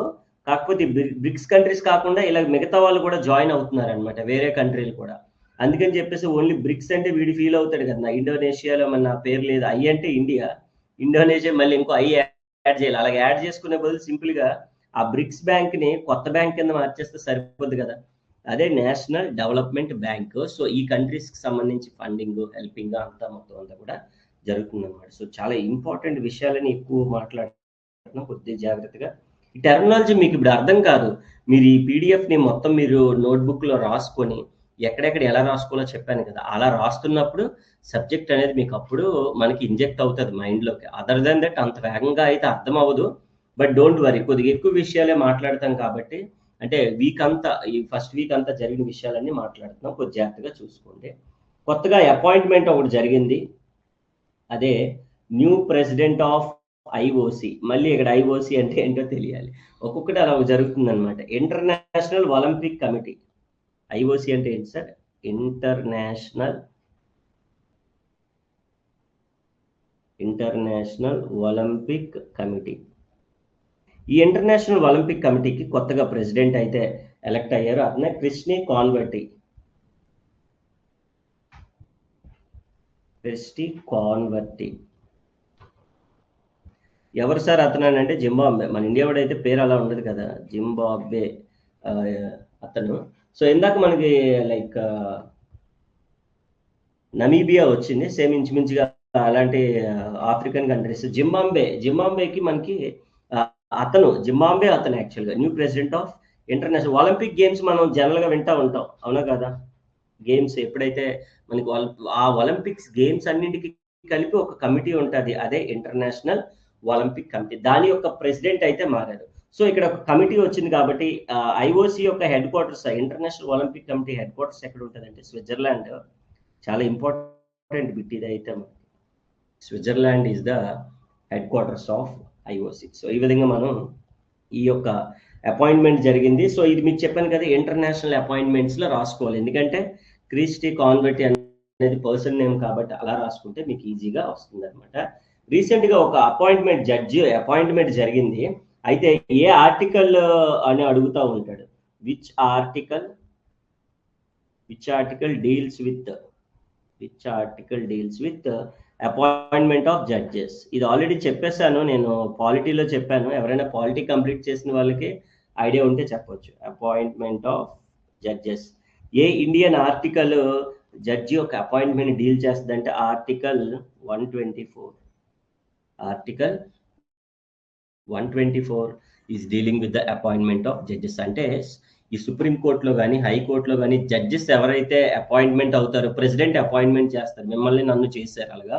[SPEAKER 1] కాకపోతే బ్రిక్స్ కంట్రీస్ కాకుండా ఇలా మిగతా వాళ్ళు కూడా జాయిన్ అవుతున్నారు అనమాట, వేరే కంట్రీలు కూడా. అందుకని చెప్పేసి ఓన్లీ బ్రిక్స్ అంటే వీడి ఫీల్ అవుతాడు కదా, ఇండోనేషియాలో మన పేరు లేదు, ఐ అంటే ఇండియా, ఇండోనేషియా మళ్ళీ ఇంకో ఐ యాడ్ చేయాలి. అలాగే యాడ్ చేసుకునే బదులు సింపుల్గా ఆ బ్రిక్స్ బ్యాంక్ని కొత్త బ్యాంక్ కింద మార్చేస్తే సరిపోద్ది కదా. అదే నేషనల్ డెవలప్మెంట్ బ్యాంక్. సో ఈ కంట్రీస్కి సంబంధించి ఫండింగ్, హెల్పింగ్ అంతా మొత్తం అంతా కూడా జరుగుతుంది అనమాట. సో చాలా ఇంపార్టెంట్ విషయాలని ఎక్కువ మాట్లాడుతున్నాం, కొద్దిగా జాగ్రత్తగా. ఈ టెర్మినాలజీ మీకు ఇప్పుడు అర్థం కాదు, మీరు ఈ పీడిఎఫ్ని మొత్తం మీరు నోట్బుక్లో రాసుకొని ఎక్కడెక్కడ ఎలా రాసుకోవాలో చెప్పాను కదా! అలా రాస్తున్నప్పుడు సబ్జెక్ట్ అనేది మీకు అప్పుడు మనకి ఇంజెక్ట్ అవుతది మైండ్‌లోకి. అదర్ దాన్ దట్ అంత వేగంగా అయితే అర్థం అవ్వదు. బట్ డోంట్ వరీ, కొద్దిగా ఎక్కువ విషయాలే మాట్లాడతాం కాబట్టి, అంటే వీక్ అంతా ఈ ఫస్ట్ వీక్ అంతా జరిగిన విషయాలన్నీ మాట్లాడుతున్నాం. కొద్దిగా జాగ్రత్తగా చూసుకోండి. కొత్తగా అపాయింట్‌మెంట్ ఒకటి జరిగింది. అదే న్యూ ప్రెసిడెంట్ ఆఫ్ ఐఓసీ. మళ్ళీ ఇక్కడ ఐఓసీ అంటే ఏంటో తెలియాలి. ఒక్కొక్కటి అలా జరుగుతుందనమాట. International Olympic committee. ఐఓసీ అంటే ఏంటి సార్? International Olympic committee. ఈ ఇంటర్నేషనల్ ఒలింపిక్ కమిటీకి కొత్తగా ప్రెసిడెంట్ అయితే ఎలక్ట్ అయ్యారు. అతనే క్రిస్టి కాన్వర్టీ. ఎవరు సార్ అతనంటే జింబాబ్వే. మన ఇండియా వాడైతే పేరు అలా ఉండదు కదా, జింబాబ్వే అతను. సో ఇందాక మనకి లైక్ నమీబియా వచ్చింది, సేమ్ ఇంచుమించుగా అలాంటి ఆఫ్రికన్ కంట్రీస్. జింబాబ్వేకి మనకి జింబాబ్వే అతను యాక్చువల్గా new president of international Olympic games. మనం జనరల్గా వింటూ ఉంటాం, అవునా కదా? గేమ్స్ ఎప్పుడైతే మనకి ఆ ఒలింపిక్స్ గేమ్స్ అన్నింటికి కలిపి ఒక కమిటీ ఉంటుంది, అదే ఇంటర్నేషనల్ ఒలింపిక్ కమిటీ. దాని యొక్క ప్రెసిడెంట్ అయితే మారారు. సో ఇక్కడ ఒక కమిటీ వచ్చింది కాబట్టి ఐఓసి యొక్క head quarters, international Olympic committee head quarters ఎక్కడ ఉంటుందంటే స్విట్జర్లాండ్. చాలా ఇంపార్టెంట్ బిట్ ఇది అయితే. Switzerland is the head quarters of IOC. So ఈ విధంగా మనం ఈ యొక్క అపాయింట్మెంట్ జరిగింది. సో ఇది మీకు చెప్పాను కదా, ఇంటర్నేషనల్ అపాయింట్మెంట్స్లో రాసుకోవాలి. ఎందుకంటే క్రిస్టి కాన్వర్టీ అనేది పర్సన్ నేమ్ కాబట్టి అలా రాసుకుంటే మీకు ఈజీగా వస్తుంది అనమాట. రీసెంట్గా ఒక అపాయింట్మెంట్ జరిగింది. అయితే ఏ ఆర్టికల్ అని అడుగుతూ ఉంటాడు. Which article deals with appointment of judges. ఇది ఆల్రెడీ చెప్పేశాను, నేను పాలిటీలో చెప్పాను. ఎవరైనా పాలిటీ కంప్లీట్ చేసిన వాళ్ళకి ఐడియా ఉంటే చెప్పొచ్చు. Appointment of judges. A Indian article judge యొక్క అపాయింట్మెంట్ డీల్ చేస్తుందంటే article 124 is dealing with the appointment of judges. అంటే ఈ సుప్రీం కోర్టులో కానీ హైకోర్టులో కానీ జడ్జెస్ ఎవరైతే అపాయింట్మెంట్ అవుతారో, ప్రెసిడెంట్ అపాయింట్మెంట్ చేస్తారు. మిమ్మల్ని నన్ను చేశారు అలాగా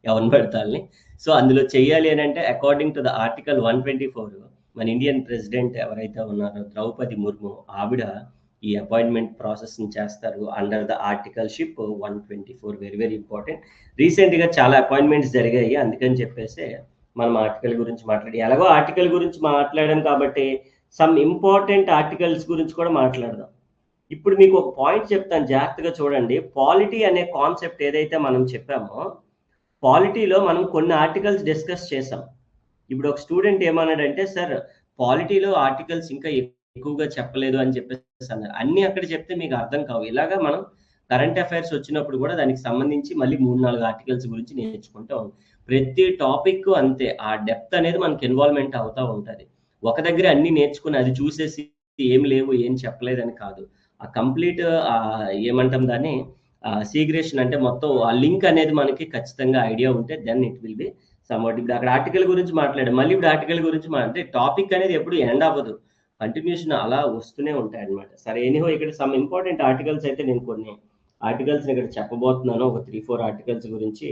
[SPEAKER 1] ఎవరిని పెడతారని. సో అందులో చేయాలి అని అంటే అకార్డింగ్ టు ద ఆర్టికల్ 124 మన ఇండియన్ ప్రెసిడెంట్ ఎవరైతే ఉన్నారో ద్రౌపది ముర్ము, ఆవిడ ఈ అపాయింట్మెంట్ ప్రాసెస్ని చేస్తారు under the articleship 124. Very very important. రీసెంట్గా చాలా అపాయింట్మెంట్స్ జరిగాయి, అందుకని చెప్పేసి మనం ఆర్టికల్ గురించి ఎలాగో ఆర్టికల్ గురించి మాట్లాడాం కాబట్టి సమ్ ఇంపార్టెంట్ ఆర్టికల్స్ గురించి కూడా మాట్లాడదాం. ఇప్పుడు మీకు ఒక పాయింట్ చెప్తాను, జాగ్రత్తగా చూడండి. పాలిటీ అనే కాన్సెప్ట్ ఏదైతే మనం చెప్పామో, పాలిటీలో మనం కొన్ని ఆర్టికల్స్ డిస్కస్ చేసాం. ఇప్పుడు ఒక స్టూడెంట్ ఏమన్నాడంటే, సార్ పాలిటీలో ఆర్టికల్స్ ఇంకా ఎక్కువగా చెప్పలేదు అని చెప్పేసి అన్నారు. అన్ని అక్కడ చెప్తే మీకు అర్థం కావు. ఇలాగా మనం కరెంట్ అఫైర్స్ వచ్చినప్పుడు కూడా దానికి సంబంధించి మళ్ళీ 3-4 ఆర్టికల్స్ గురించి నేర్చుకుంటాం. ప్రతి టాపిక్ అంతే, ఆ డెప్త్ అనేది మనకి ఇన్వాల్వ్మెంట్ అవుతూ ఉంటుంది. ఒక దగ్గర అన్ని నేర్చుకుని అది చూసేసి ఏం లేవు, ఏం చెప్పలేదని కాదు. ఆ కంప్లీట్ ఏమంటాం దాన్ని, సీగ్రేషన్ అంటే మొత్తం ఆ లింక్ అనేది మనకి ఖచ్చితంగా ఐడియా ఉంటే then it will be somewhat. ఇప్పుడు అక్కడ ఆర్టికల్ గురించి మాట్లాడాం, మళ్ళీ ఇప్పుడు ఆర్టికల్ గురించి అంటే టాపిక్ అనేది ఎప్పుడు ఎండ్ అవ్వదు, కంటిన్యూషన్ అలా వస్తూనే ఉంటాయి అనమాట. సరే, ఎనీహో ఇక్కడ సమ్ ఇంపార్టెంట్ ఆర్టికల్స్ అయితే నేను కొన్ని ఆర్టికల్స్ ఇక్కడ చెప్పబోతున్నాను. ఒక 3-4 ఆర్టికల్స్ గురించి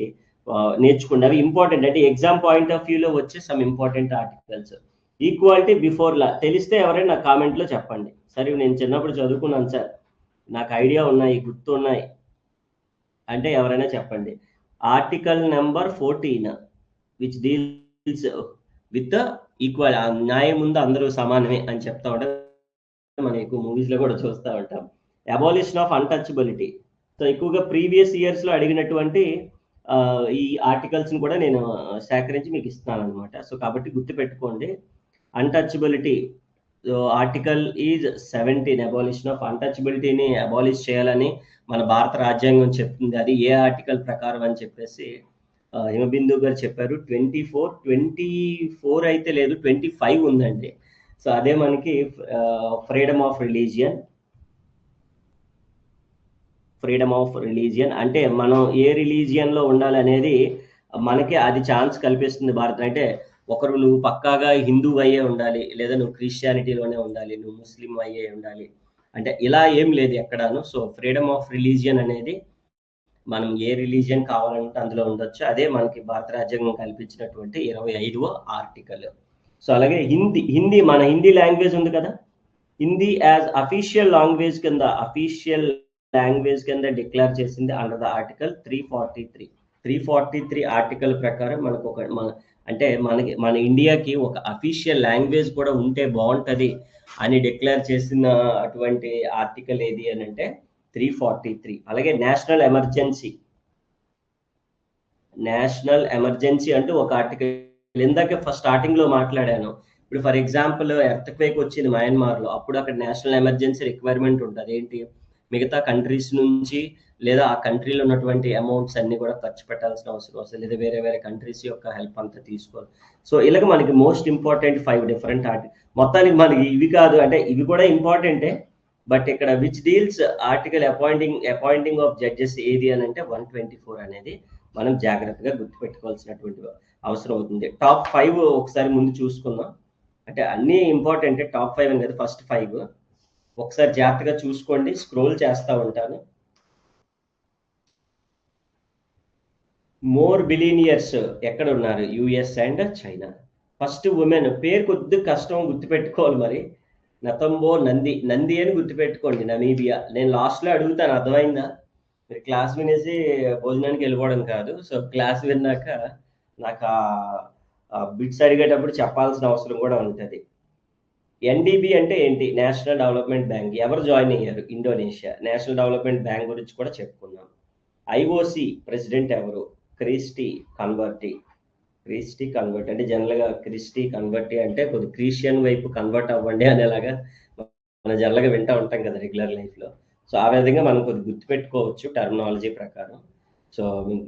[SPEAKER 1] నేర్చుకోండి. అవి ఇంపార్టెంట్, అంటే ఎగ్జామ్ పాయింట్ ఆఫ్ వ్యూలో వచ్చే some important articles. Equality before law తెలిస్తే ఎవరైనా నా కామెంట్లో చెప్పండి. సరే, నేను చిన్నప్పుడు చదువుకున్నాను సార్, నాకు ఐడియా ఉన్నాయి, గుర్తున్నాయి అంటే ఎవరైనా చెప్పండి. Article number 14 which deals with equal, న్యాయం ముందు అందరూ సమానమే అని చెప్తా ఉంటాం. మనం ఎక్కువ మూవీస్లో కూడా చూస్తూ ఉంటాం. Abolition of untouchability. సో ఎక్కువగా ప్రీవియస్ ఇయర్స్లో అడిగినటువంటి ఈ ఆర్టికల్స్ని కూడా నేను సేకరించి మీకు ఇస్తున్నాను అనమాట. సో కాబట్టి గుర్తుపెట్టుకోండి. Untouchability article is 17, abolition of అన్టచబిలిటీని అబాలిష్ చేయాలని మన భారత రాజ్యాంగం చెప్తుంది. అది ఏ ఆర్టికల్ ప్రకారం అని చెప్పేసి హిమబిందు గారు చెప్పారు. 24 అయితే లేదు, 25 ఉందండి. సో అదే మనకి ఫ్రీడమ్ ఆఫ్ రిలీజియన్ అంటే మనం ఏ రిలీజియన్లో ఉండాలనేది మనకి అది ఛాన్స్ కల్పిస్తుంది భారత్. అంటే ఒకరు నువ్వు పక్కాగా హిందూ అయ్యే ఉండాలి, లేదా నువ్వు క్రిస్టియానిటీలోనే ఉండాలి, నువ్వు ముస్లిం అయ్యే ఉండాలి అంటే ఇలా ఏం లేదు ఎక్కడాను. సో ఫ్రీడమ్ ఆఫ్ రిలీజియన్ అనేది మనం ఏ రిలీజియన్ కావాలంటే అందులో ఉండొచ్చు. అదే మనకి భారత రాజ్యాంగం కల్పించినటువంటి 25వ ఆర్టికల్. సో అలాగే హిందీ మన హిందీ లాంగ్వేజ్ ఉంది కదా, హిందీ యాజ్ అఫీషియల్ లాంగ్వేజ్ కింద డిక్లేర్ చేసింది అండర్ ద ఆర్టికల్ 343 ఆర్టికల్ ప్రకారం మనకు అంటే మన ఇండియాకి ఒక అఫీషియల్ లాంగ్వేజ్ కూడా ఉంటే బాగుంటది అని డిక్లేర్ చేసిన అటువంటి ఆర్టికల్ ఏది అని అంటే 343. అలాగే నేషనల్ ఎమర్జెన్సీ అంటూ ఒక ఆర్టికల్, ఇందాక ఫస్ట్ స్టార్టింగ్ లో మాట్లాడాను. ఇప్పుడు ఫర్ ఎగ్జాంపుల్ ఎర్త్ క్వేక్ వచ్చింది మయన్మార్ లో, అప్పుడు అక్కడ నేషనల్ ఎమర్జెన్సీ రిక్వైర్మెంట్ ఉంటుంది. ఏంటి, మిగతా కంట్రీస్ నుంచి లేదా ఆ కంట్రీలో ఉన్నటువంటి అమౌంట్స్ అన్ని కూడా ఖర్చు పెట్టాల్సిన అవసరం వస్తుంది, లేదా వేరే కంట్రీస్ యొక్క హెల్ప్ అంతా తీసుకోవాలి. సో ఇలాగ మనకి మోస్ట్ ఇంపార్టెంట్ 5 డిఫరెంట్ మొత్తానికి మనకి ఇవి కాదు అంటే ఇవి కూడా ఇంపార్టెంటే, బట్ ఇక్కడ which deals article appointing of judges ఏది అని అంటే 124 అనేది మనం జాగ్రత్తగా గుర్తుపెట్టుకోవాల్సినటువంటి అవసరం అవుతుంది. టాప్ 5 ఒకసారి ముందు చూసుకుందాం. అంటే అన్ని ఇంపార్టెంట్, టాప్ 5 అని కదా, ఫస్ట్ 5 ఒకసారి జాగ్రత్తగా చూసుకోండి. స్క్రోల్ చేస్తా ఉంటాను. మోర్ బిలియనియర్స్ ఎక్కడ ఉన్నారు? US and China. First women పేరు కొద్దిగా కష్టం గుర్తుపెట్టుకోవాలి. మరి నతంబో నంది అని గుర్తుపెట్టుకోండి, నమీబియా. నేను లాస్ట్లో అడుగుతాను, అర్థమైందా? మీరు క్లాస్ వినేసి భోజనానికి వెళ్ళిపోవడం కాదు. సో క్లాస్ విన్నాక నాకు బిట్స్ అడిగేటప్పుడు చెప్పాల్సిన అవసరం కూడా ఉంటుంది. ఎన్డిబి అంటే ఏంటి? National development bank. ఎవరు జాయిన్ అయ్యారు? ఇండోనేషియా. నేషనల్ డెవలప్మెంట్ బ్యాంక్ గురించి కూడా చెప్పుకున్నాం. ఐఓసి ప్రెసిడెంట్ ఎవరు? క్రిస్టీ కన్వర్టీ అంటే జనరల్గా క్రిస్టీ కన్వర్టీ అంటే కొద్ది క్రిస్టియన్ వైపు కన్వర్ట్ అవ్వండి అనేలాగా మనం జనరల్గా వింటూ ఉంటాం కదా రెగ్యులర్ లైఫ్లో. సో ఆ విధంగా మనం కొద్ది గుర్తుపెట్టుకోవచ్చు టర్మినాలజీ ప్రకారం. సో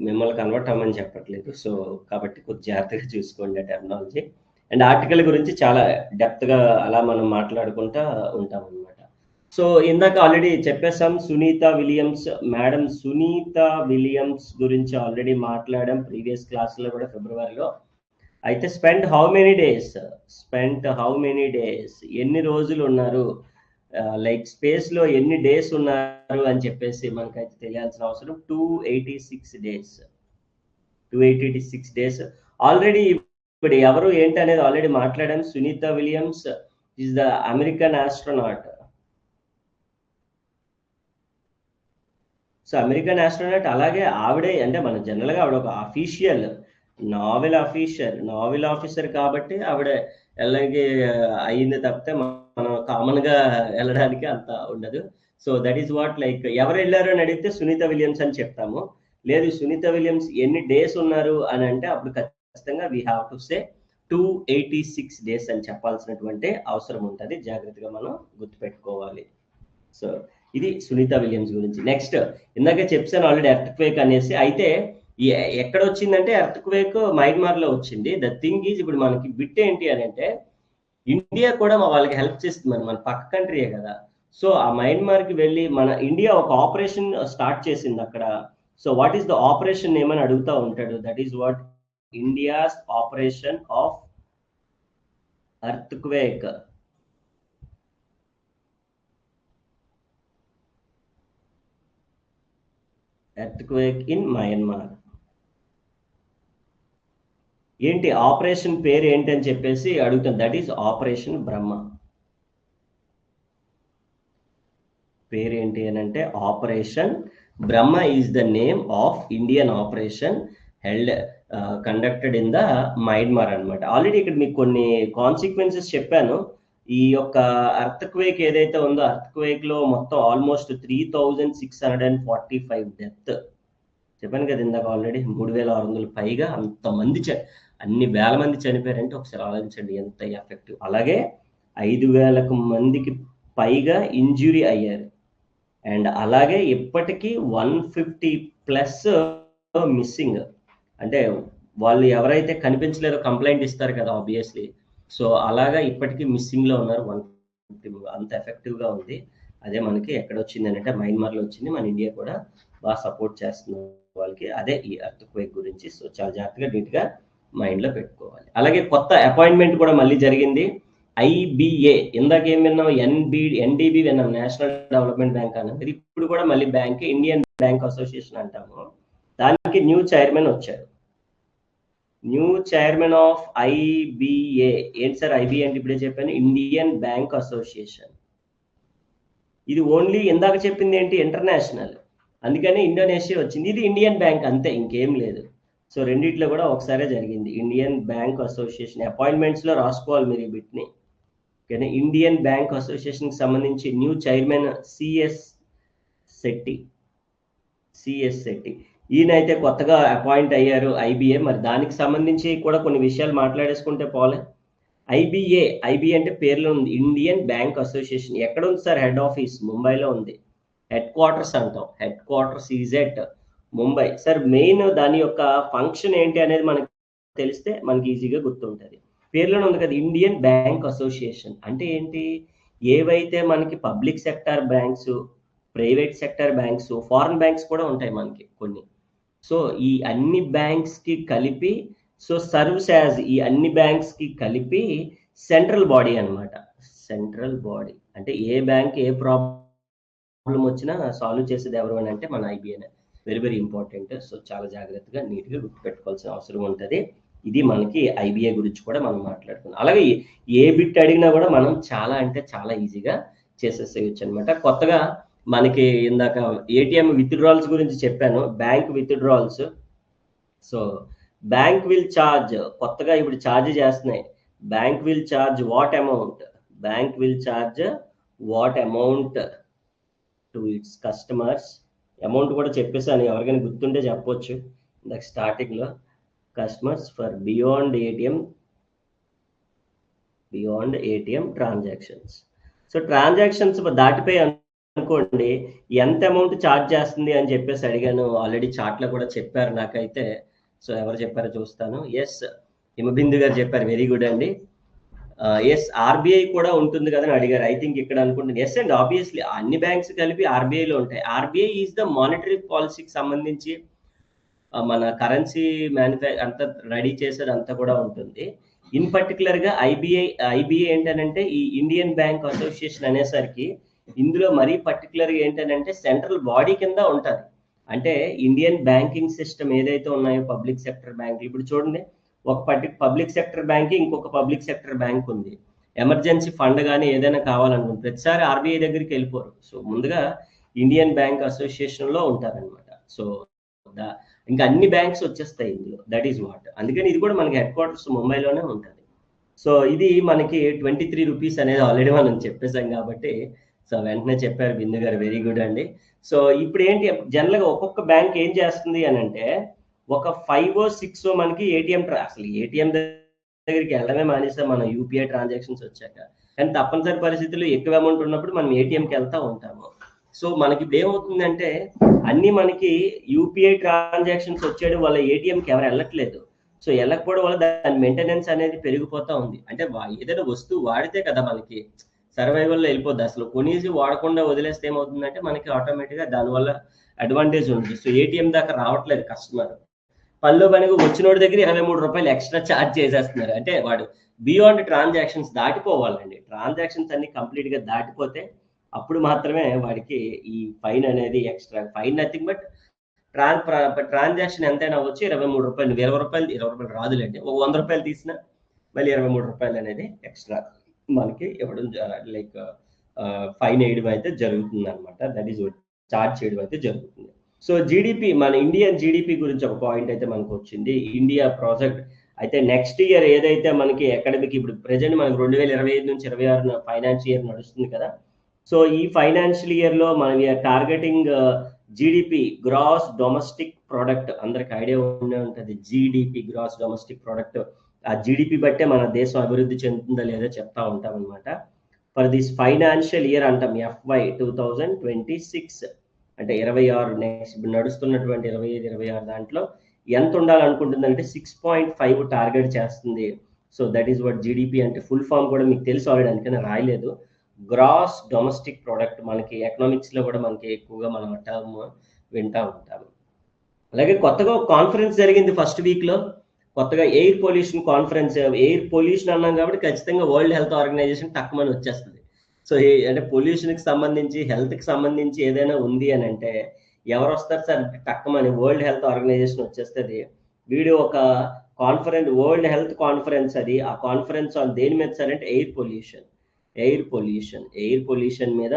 [SPEAKER 1] మిమ్మల్ని కన్వర్ట్ అవ్వమని చెప్పట్లేదు, సో కాబట్టి కొద్ది జాగ్రత్తగా చూసుకోండి ఆ టర్మినాలజీ. అండ్ ఆర్టికల్ గురించి చాలా డెప్త్గా అలా మనం మాట్లాడుకుంటా ఉంటాం అనమాట. సో ఇందాక ఆల్రెడీ చెప్పేసాం, మేడం సునీత విలియమ్స్ గురించి ఆల్రెడీ మాట్లాడాం ప్రీవియస్ క్లాస్లో కూడా, ఫిబ్రవరిలో. అయితే స్పెంట్ హౌ మెనీ డేస్ ఎన్ని రోజులు ఉన్నారు, లైక్ స్పేస్ లో ఎన్ని డేస్ ఉన్నారు అని చెప్పేసి మనకైతే తెలియాల్సిన అవసరం. 286 డేస్ ఆల్రెడీ. ఇప్పుడు ఎవరు ఏంటి అనేది ఆల్రెడీ మాట్లాడాం. Sunita Williams is the American astronaut. So American astronaut. అలాగే ఆవిడే అంటే మన జనరల్గా ఆవిడ ఒక అఫీషియల్ నావెల్ ఆఫీసర్ కాబట్టి ఆవిడ వెళ్ళడానికి అయింది తప్పితే మనం కామన్ గా వెళ్ళడానికి అంత ఉండదు. So that is what, like ఎవరు వెళ్ళారు అని అడిగితే సునీత విలియమ్స్ అని చెప్తాము. లేదు సునీత విలియమ్స్ ఎన్ని డేస్ ఉన్నారు అని అంటే అప్పుడు ఖచ్చితంగా we have to say 286 days అని చెప్పాల్సినటువంటి అవసరం ఉంటుంది. జాగ్రత్తగా మనం గుర్తుపెట్టుకోవాలి. సో ఇది సునీత విలియమ్స్ గురించి. నెక్స్ట్ ఇందాక చెప్పాను ఆల్రెడీ ఎర్త్ క్వేక్ అనేసి. అయితే ఎక్కడ వచ్చిందంటే ఎర్త్ క్వేక్ మయన్మార్ లో వచ్చింది. ద థింగ్ ఈజ్ ఇప్పుడు మనకి బిట్ ఏంటి అని అంటే ఇండియా కూడా వాళ్ళకి హెల్ప్ చేస్తుంది, మన పక్క కంట్రీయే కదా. సో ఆ మయన్మార్ కి వెళ్ళి మన ఇండియా ఒక ఆపరేషన్ స్టార్ట్ చేసింది అక్కడ. So what is the operation ఏమని అడుగుతా ఉంటాడు. That is what India's operation of earth quake. In Myanmar. ఏంటి ఆపరేషన్ పేరు ఏంటి అని చెప్పేసి అడుగుతాం. దట్ ఈస్ ఆపరేషన్ బ్రహ్మ. పేరు ఏంటి అని అంటే operation Brahma is the name of Indian operation conducted in the Myanmar అనమాట. ఆల్రెడీ ఇక్కడ మీకు కొన్ని కాన్సిక్వెన్సెస్ చెప్పాను. ఈ యొక్క ఎర్త్ క్వేక్ ఏదైతే ఉందో ఎర్త్ క్వేక్ లో మొత్తం ఆల్మోస్ట్ 3645 డెత్ చెప్పాను కదా ఇందాక ఆల్రెడీ. 3600 పైగా అంతమంది అన్ని వేల మంది చనిపోయారంటే ఒకసారి ఆలోచించండి ఎంత ఎఫెక్టివ్. అలాగే 5000 మందికి పైగా ఇంజురీ అయ్యారు. అండ్ అలాగే ఇప్పటికీ 150+ మిస్సింగ్. అంటే వాళ్ళు ఎవరైతే కనిపించలేదో కంప్లైంట్ ఇస్తారు కదా ఆబ్వియస్లీ. సో అలాగా ఇప్పటికీ మిస్సింగ్ లో ఉన్నారు 150. అంత ఎఫెక్టివ్ గా ఉంది. అదే మనకి ఎక్కడ వచ్చింది అంటే మయన్మార్ లో వచ్చింది. మన ఇండియా కూడా బాగా సపోర్ట్ చేస్తుంది వాళ్ళకి. అదే ఈ ఎర్త్ క్వేక్ గురించి. సో చాలా జాగ్రత్తగా నీట్ గా మైండ్ లో పెట్టుకోవాలి. అలాగే కొత్త అపాయింట్మెంట్ కూడా మళ్ళీ జరిగింది. ఐబిఏ, ఇందాక ఏం విన్నాం, ఎన్డిబి విన్నాం, నేషనల్ డెవలప్మెంట్ బ్యాంక్ అన్నది. ఇప్పుడు కూడా మళ్ళీ బ్యాంక్ ఇండియన్ బ్యాంక్ అసోసియేషన్ అంటాము. దానికి న్యూ చైర్మన్ వచ్చారు. New chairman of IBA. ఏంటి సార్ ఐబిఏ అంటే? ఇప్పుడే చెప్పాను, ఇండియన్ బ్యాంక్ అసోసియేషన్. ఇది ఓన్లీ ఇందాక చెప్పింది ఏంటి, ఇంటర్నేషనల్, అందుకని ఇండోనేషియా వచ్చింది. ఇది ఇండియన్ బ్యాంక్ అంతే, ఇంకేం లేదు. సో రెండిట్లో కూడా ఒకసారే జరిగింది. ఇండియన్ బ్యాంక్ అసోసియేషన్ అపాయింట్మెంట్స్ లో రాసుకోవాలి మీరు ఈ బిట్ని. ఓకేనా? ఇండియన్ బ్యాంక్ అసోసియేషన్ కి సంబంధించి న్యూ చైర్మన్ సిఎస్ శెట్టి. ఈయన అయితే కొత్తగా అపాయింట్ అయ్యారు ఐబిఏ. మరి దానికి సంబంధించి కూడా కొన్ని విషయాలు మాట్లాడేసుకుంటే పోలే. ఐబిఏ అంటే పేర్లో ఉంది, ఇండియన్ బ్యాంక్ అసోసియేషన్. ఎక్కడ ఉంది సార్ హెడ్ ఆఫీస్? ముంబైలో ఉంది. హెడ్ క్వార్టర్స్ అంటాం, head quarters is at Mumbai. Sir main దాని యొక్క ఫంక్షన్ ఏంటి అనేది మనకి తెలిస్తే మనకి ఈజీగా గుర్తుంటుంది. పేర్లోనే ఉంది కదా, ఇండియన్ బ్యాంక్ అసోసియేషన్. అంటే ఏంటి? ఏవైతే మనకి public sector banks, private sector banks, foreign banks కూడా ఉంటాయి మనకి కొన్ని. సో ఈ అన్ని బ్యాంక్స్ కి కలిపి, సో సర్వ్స్ యాజ్, ఈ అన్ని బ్యాంక్స్ కి కలిపి సెంట్రల్ బాడీ అన్నమాట. సెంట్రల్ బాడీ అంటే ఏ బ్యాంక్ ఏ ప్రాబ్లం వచ్చినా సాల్వ్ చేసేది ఎవరు అని అంటే మన ఐబిఏనే. Very very important. సో చాలా జాగ్రత్తగా నీట్గా గుర్తుపెట్టుకోవాల్సిన అవసరం ఉంటుంది. ఇది మనకి ఐబిఏ గురించి కూడా మనం మాట్లాడుకున్నాం. అలాగే ఏ బిట్ అడిగినా కూడా మనం చాలా అంటే చాలా ఈజీగా చేసేసేయచ్చు అనమాట. కొత్తగా మనకి ఇందాక ఏటీఎం విత్డ్రాల్స్ గురించి చెప్పాను, bank withdrawals. So bank will charge, కొత్తగా ఇప్పుడు ఛార్జ్ చేస్తున్నాయి. Bank will charge what amount? Bank will charge what amount to it's customers? Amount కూడా చెప్పేసాను, ఎవరికైనా గుర్తుంటే చెప్పొచ్చు. ఇందాక స్టార్టింగ్లో customers for beyond ATM transactions. So transactions దాటిపోయి అనుకోండి, ఎంత అమౌంట్ ఛార్జ్ చేస్తుంది అని చెప్పేసి అడిగాను. ఆల్రెడీ చార్ట్లో కూడా చెప్పారు నాకైతే. సో ఎవరు చెప్పారో చూస్తాను. ఎస్, హిమబిందు గారు చెప్పారు, వెరీ గుడ్ అండి. ఎస్, ఆర్బీఐ కూడా ఉంటుంది కదా అని అడిగారు. ఐ థింక్ ఇక్కడ అనుకుంటుంది. ఎస్ అండి, ఆబ్వియస్లీ అన్ని బ్యాంక్స్ కలిపి ఆర్బీఐలో ఉంటాయి. ఆర్బీఐ ఈజ్ ద మానిటరీ పాలసీకి సంబంధించి మన కరెన్సీ అంతా రెడీ చేసేది అంతా కూడా ఉంటుంది. ఇన్ పర్టికులర్ గా ఐబీఐ ఏంటనంటే ఈ ఇండియన్ బ్యాంక్ అసోసియేషన్ అనేసరికి ఇందులో మరీ పర్టికులర్ గా ఏంటనంటే సెంట్రల్ బాడీ కింద ఉంటుంది. అంటే ఇండియన్ బ్యాంకింగ్ సిస్టమ్ ఏదైతే ఉన్నాయో పబ్లిక్ సెక్టర్ బ్యాంకులు, ఇప్పుడు చూడండి, ఒక పబ్లిక్ సెక్టర్ బ్యాంక్, ఇంకొక పబ్లిక్ సెక్టర్ బ్యాంక్ ఉంది. ఎమర్జెన్సీ ఫండ్ కానీ ఏదైనా కావాలనుకుంటే ప్రతిసారి ఆర్బీఐ దగ్గరికి వెళ్ళిపోరు. సో ముందుగా ఇండియన్ బ్యాంక్ అసోసియేషన్ లో ఉంటారనమాట. సో ఇంకా అన్ని బ్యాంక్స్ వచ్చేస్తాయి ఇందులో. That is what. అందుకని ఇది కూడా మనకి హెడ్ క్వార్టర్స్ ముంబైలోనే ఉంటుంది. సో ఇది మనకి 23 రూపీస్ అనేది ఆల్రెడీ మనం చెప్పేసాం కాబట్టి, సో వెంటనే చెప్పారు బిందు గారు, వెరీ గుడ్ అండి. సో ఇప్పుడు ఏంటి, జనరల్గా ఒక్కొక్క బ్యాంక్ ఏం చేస్తుంది అని అంటే, ఒక 5 or 6 మనకి ఏటీఎం, అసలు ఏటీఎం దగ్గరికి వెళ్ళడమే మానేసాం మనం యూపీఐ ట్రాన్సాక్షన్స్ వచ్చాక. కానీ తప్పనిసరి పరిస్థితుల్లో ఎక్కువ అమౌంట్ ఉన్నప్పుడు మనం ఏటీఎంకి వెళ్తూ ఉంటాము. సో మనకి ఇప్పుడు ఏమవుతుందంటే, అన్ని మనకి యూపీఐ ట్రాన్సాక్షన్స్ వచ్చేయడం వల్ల ఏటీఎంకి ఎవరు వెళ్ళట్లేదు. సో వెళ్ళకపోవడం వల్ల దాని మెయింటెనెన్స్ అనేది పెరిగిపోతా ఉంది. అంటే ఏదైనా వస్తువు వాడితే కదా మనకి సర్వైవల్లో వెళ్ళిపోద్ది. అసలు కొనేసి వాడకుండా వదిలేస్తే ఏమవుతుందంటే మనకి ఆటోమేటిక్గా దానివల్ల అడ్వాంటేజ్ ఉంటుంది. సో ఏటీఎం దాకా రావట్లేదు కస్టమర్. పనిలో పనిగా వచ్చినోడి దగ్గర 23 రూపాయలు ఎక్స్ట్రా ఛార్జ్ చేసేస్తున్నారు. అంటే వాడు బియాండ్ ట్రాన్సాక్షన్స్ దాటిపోవాలండి. ట్రాన్సాక్షన్స్ అన్ని కంప్లీట్ గా దాటిపోతే అప్పుడు మాత్రమే వాడికి ఈ ఫైన్ అనేది extra. Fine nothing but transaction ఎంతైనా వచ్చి 23 రూపాయలు. 20 రూపాయలు రాదులేండి, ఒక 100 రూపాయలు తీసినా మళ్ళీ 23 రూపాయలు అనేది ఎక్స్ట్రా మనకి ఇవ్వడం, లైక్ ఫైన్ వేయడం అయితే జరుగుతుంది అనమాట. దట్ ఈస్ ఛార్జ్ చేయడం అయితే జరుగుతుంది. సో జీడిపి, మన ఇండియన్ జీడిపి గురించి ఒక పాయింట్ అయితే మనకు వచ్చింది. ఇండియా ప్రాజెక్ట్ అయితే నెక్స్ట్ ఇయర్ ఏదైతే మనకి అకాడమిక్, ఇప్పుడు ప్రెజెంట్ మనకి 2025 నుంచి 26 ఫైనాన్షియల్ ఇయర్ నడుస్తుంది కదా. సో ఈ ఫైనాన్షియల్ ఇయర్ లో మనం targeting GDP, gross domestic product. అందరికి ఐడియా ఉండే ఉంటుంది జీడిపి, గ్రాస్ డొమెస్టిక్ ప్రొడక్ట్. ఆ జీడిపి బట్టే మన దేశం అభివృద్ధి చెందుతుందా లేదో చెప్తా ఉంటాం అనమాట. ఫర్ దిస్ ఫైనాన్షియల్ ఇయర్ అంటాం FY 2026, అంటే 26 నెక్స్ట్ ఇప్పుడు నడుస్తున్నటువంటి 25-26 దాంట్లో ఎంత ఉండాలనుకుంటుందంటే 6.5 టార్గెట్ చేస్తుంది. So that is what GDP అంటే. ఫుల్ ఫామ్ కూడా మీకు తెలుసు ఆల్రెడీ, అందుకని రాయలేదు. Gross domestic product. మనకి ఎకనామిక్స్ లో కూడా మనకి ఎక్కువగా మనం టర్మ్ వింటా ఉంటాము. అలాగే కొత్తగా ఒక కాన్ఫరెన్స్ జరిగింది ఫస్ట్ వీక్ లో, కొత్తగా air pollution conference, air pollution అన్నాం కాబట్టి ఖచ్చితంగా వరల్డ్ హెల్త్ ఆర్గనైజేషన్ టక్కుమని వచ్చేస్తుంది. సో అంటే పొల్యూషన్కి సంబంధించి హెల్త్కి సంబంధించి ఏదైనా ఉంది అని అంటే ఎవరు వస్తారు సార్ టక్కుమని వరల్డ్ హెల్త్ ఆర్గనైజేషన్ వచ్చేస్తుంది. వీడియో ఒక వరల్డ్ హెల్త్ కాన్ఫరెన్స్, అది ఆ కాన్ఫరెన్స్ దేని మీద సార్ అంటే ఎయిర్ పొల్యూషన్ మీద